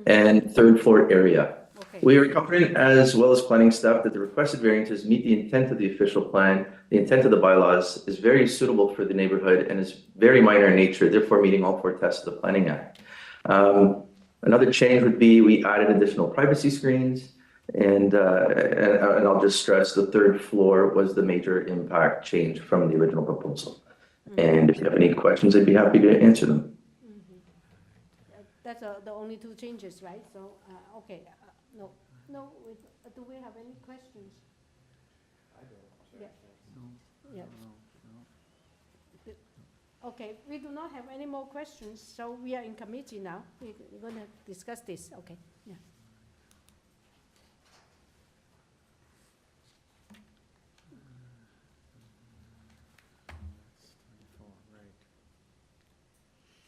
and third floor area. Okay. We are confident, as well as planning staff, that the requested variances meet the intent of the official plan. The intent of the bylaws is very suitable for the neighborhood and is very minor in nature, therefore meeting all 4 tests of the Planning Act. Another change would be we added additional privacy screens, and I'll just stress the 3rd floor was the major impact change from the original proposal. And if you have any questions, I'd be happy to answer them. That's the only 2 changes, right? So, okay, do we have any questions? I don't. Yeah. Okay, we do not have any more questions, so we are in committee now. We're going to discuss this, okay, yeah.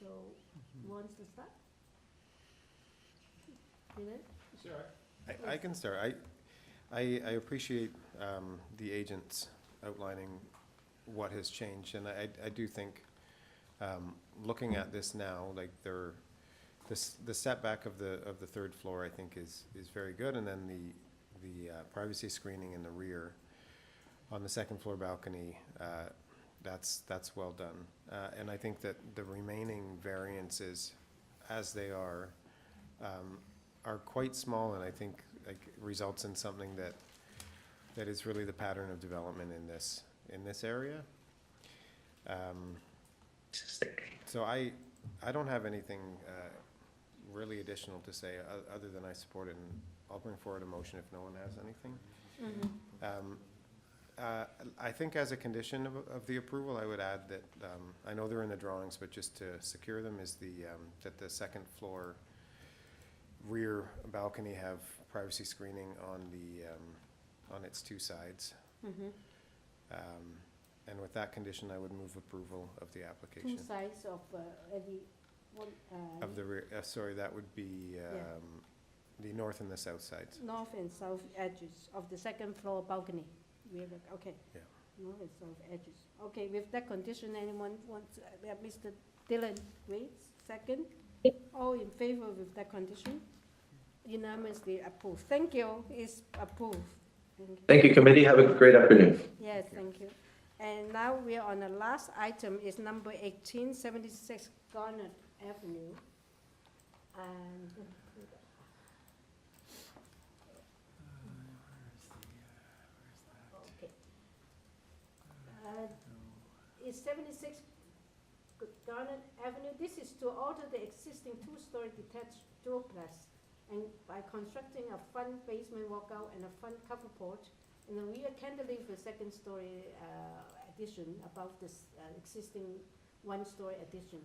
So, who wants to start? Dylan? I can start. I appreciate the agents outlining what has changed, and I do think, looking at this now, like the setback of the 3rd floor, I think is very good, and then the privacy screening in the rear on the second floor balcony, that's well done. And I think that the remaining variances, as they are quite small, and I think like results in something that is really the pattern of development in this area. So I don't have anything really additional to say other than I support it, and I'll bring forward a motion if no one has anything. I think as a condition of the approval, I would add that, I know they're in the drawings, but just to secure them, is that the second floor rear balcony have privacy screening on its two sides. And with that condition, I would move approval of the application. Two sides of any one. Of the rear, sorry, that would be the north and the south sides. North and south edges of the second floor balcony. Okay. Yeah. North and south edges. Okay, with that condition, anyone wants, Mr. Dylan waits, second? All in favor with that condition? Unanimously approved. Thank you, it's approved. Thank you, committee. Have a great afternoon. Yes, thank you. And now we are on the last item, is number 1876 Garnet Avenue. And okay. It's 76 Garnet Avenue. This is to alter the existing two-story detached duplex and by constructing a front basement walkout and a front cover porch and a rear cantilever second-story addition above this existing one-story addition,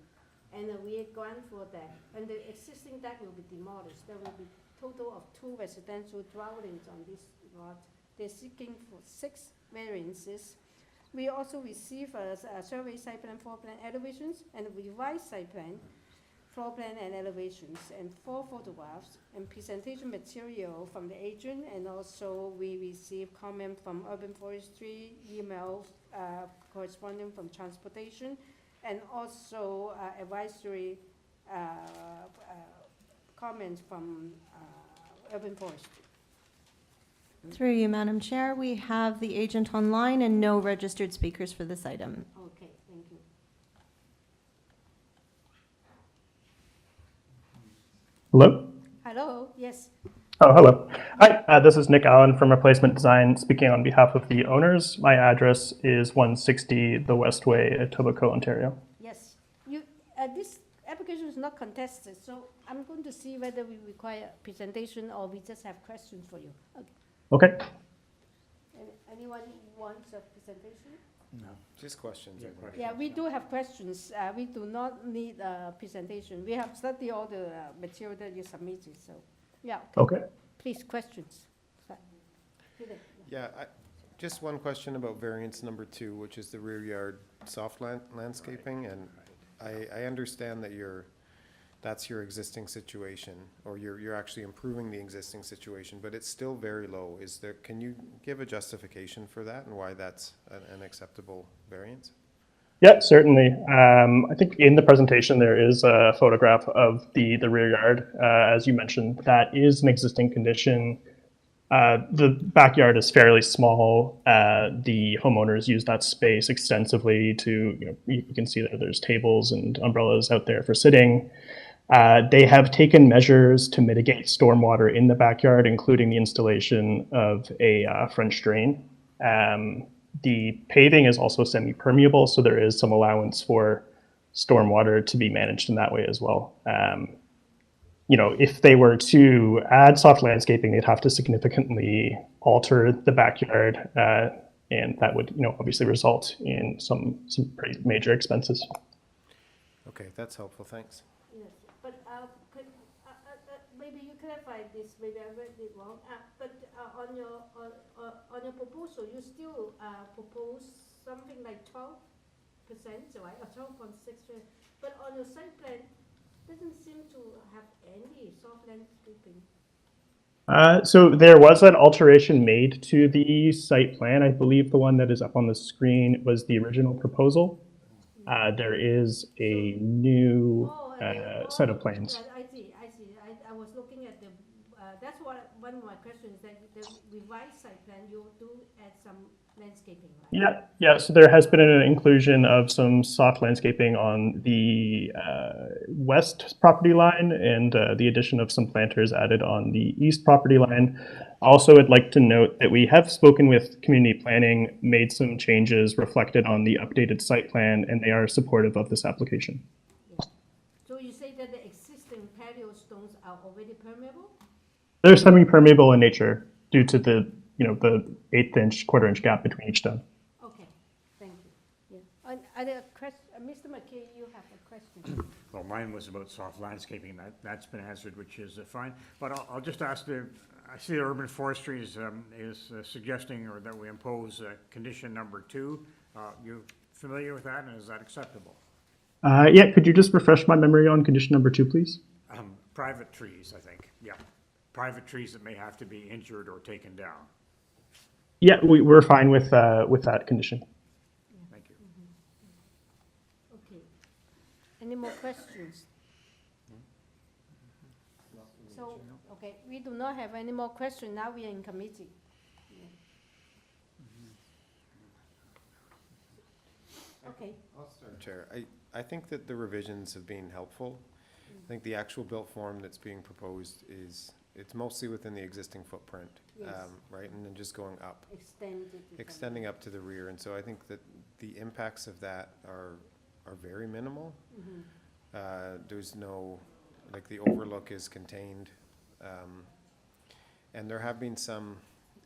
and a rear ground floor deck. And the existing deck will be demolished. There will be total of 2 residential dwellings on this lot. They're seeking for 6 variances. We also receive a survey site plan, floor plan elevations, and a revised site plan, floor plan and elevations, and 4 photographs and presentation material from the agent, and also we receive comment from Urban Forestry, email corresponding from Transportation, and also advisory comments from Urban Forestry. Through you, Madam Chair, we have the agent online and no registered speakers for this item. Okay, thank you. Hello? Hello, yes. Oh, hello. Hi, this is Nick Allen from Replacement Design, speaking on behalf of the owners. My address is 160 The Westway, Etobicoke, Ontario. Yes, this application is not contested, so I'm going to see whether we require presentation or we just have questions for you. Okay. Anyone wants a presentation? No. Just questions. Yeah, we do have questions. We do not need a presentation. We have studied all the material that you submitted, so, yeah. Okay. Please, questions. Yeah, just one question about variance number 2, which is the rear yard soft landscaping, and I understand that that's your existing situation, or you're actually improving the existing situation, but it's still very low. Can you give a justification for that and why that's an acceptable variance? Yeah, certainly. I think in the presentation there is a photograph of the rear yard. As you mentioned, that is an existing condition. The backyard is fairly small. The homeowners use that space extensively to, you can see that there's tables and umbrellas out there for sitting. They have taken measures to mitigate stormwater in the backyard, including the installation of a French drain. The paving is also semi-permeable, so there is some allowance for stormwater to be managed in that way as well. If they were to add soft landscaping, they'd have to significantly alter the backyard, and that would, obviously result in some pretty major expenses. Okay, that's helpful. Thanks. Yes, but maybe you clarify this. Maybe I read it wrong. But on your proposal, you still propose something like 12%, right? Or 12.6%. But on your site plan, doesn't seem to have any soft landscaping. So there was an alteration made to the site plan. I believe the one that is up on the screen was the original proposal. There is a new set of plans. I see. I was looking at the, that's what one of my questions is that the revised site plan, you'll do add some landscaping, right? Yeah. So there has been an inclusion of some soft landscaping on the west property line and the addition of some planters added on the east property line. Also, I'd like to note that we have spoken with community planning, made some changes reflected on the updated site plan, and they are supportive of this application. Yeah. So you say that the existing patio stones are already permeable? They're semi-permeable in nature due to the eighth-inch, quarter-inch gap between each stone. Okay, thank you. Yeah. Other question, Mr. McKay, you have a question. Well, mine was about soft landscaping. That's been answered, which is fine. But I'll just ask I see the urban forestry is suggesting or that we impose condition number 2. You familiar with that, and is that acceptable? Yeah, could you just refresh my memory on condition number 2, please? Private trees, I think, yeah. Private trees that may have to be injured or taken down. Yeah, we're fine with that condition. Thank you. Okay. Any more questions? So, okay, we do not have any more questions. Now we are in committee. Okay. I'll start, Chair. I think that the revisions have been helpful. I think the actual built form that's being proposed it's mostly within the existing footprint, Yes. right? And then just going up, Extended. extending up to the rear. And so I think that the impacts of that are very minimal. There's no, like the overlook is contained. And there have been some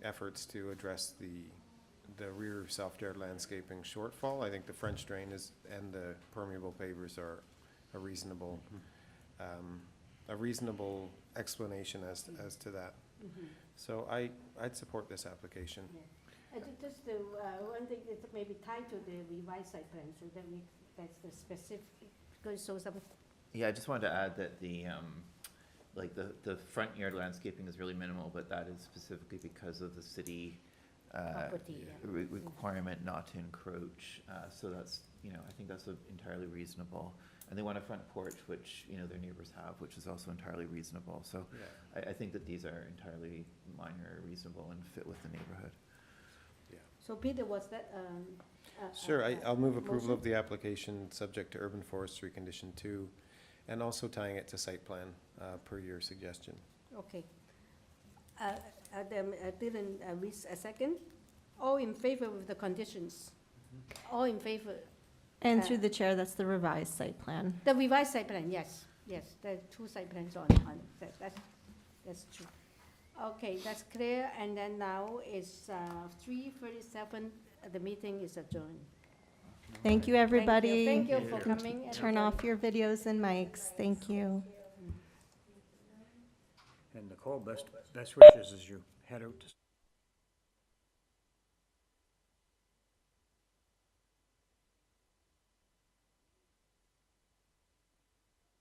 efforts to address the rear self-yard landscaping shortfall. I think the French drain and the permeable pavers are a reasonable explanation as to that. So I'd support this application. Yeah. Just one thing that may be tied to the revised site plan, so that that's the specific, because so some. Yeah, I just wanted to add that the front yard landscaping is really minimal, but that is specifically because of the city Property, yeah. requirement not to encroach. So that's, I think that's entirely reasonable. And they want a front porch, which, their neighbors have, which is also entirely reasonable. So Yeah. I think that these are entirely minor, reasonable, and fit with the neighborhood. So Peter, was that? Sure, I'll move approval motion? of the application subject to urban forestry condition 2, and also tying it to site plan per your suggestion. Okay. Dylan, a second. All in favor with the conditions? All in favor? And through the chair, that's the revised site plan. The revised site plan, yes. There are 2 site plans on that's true. Okay, that's clear. And then now it's 3:37. The meeting is adjourned. Thank you, everybody. Thank you for coming. Turn off your videos and mics. Thank you. And Nicole, best wishes as you head out to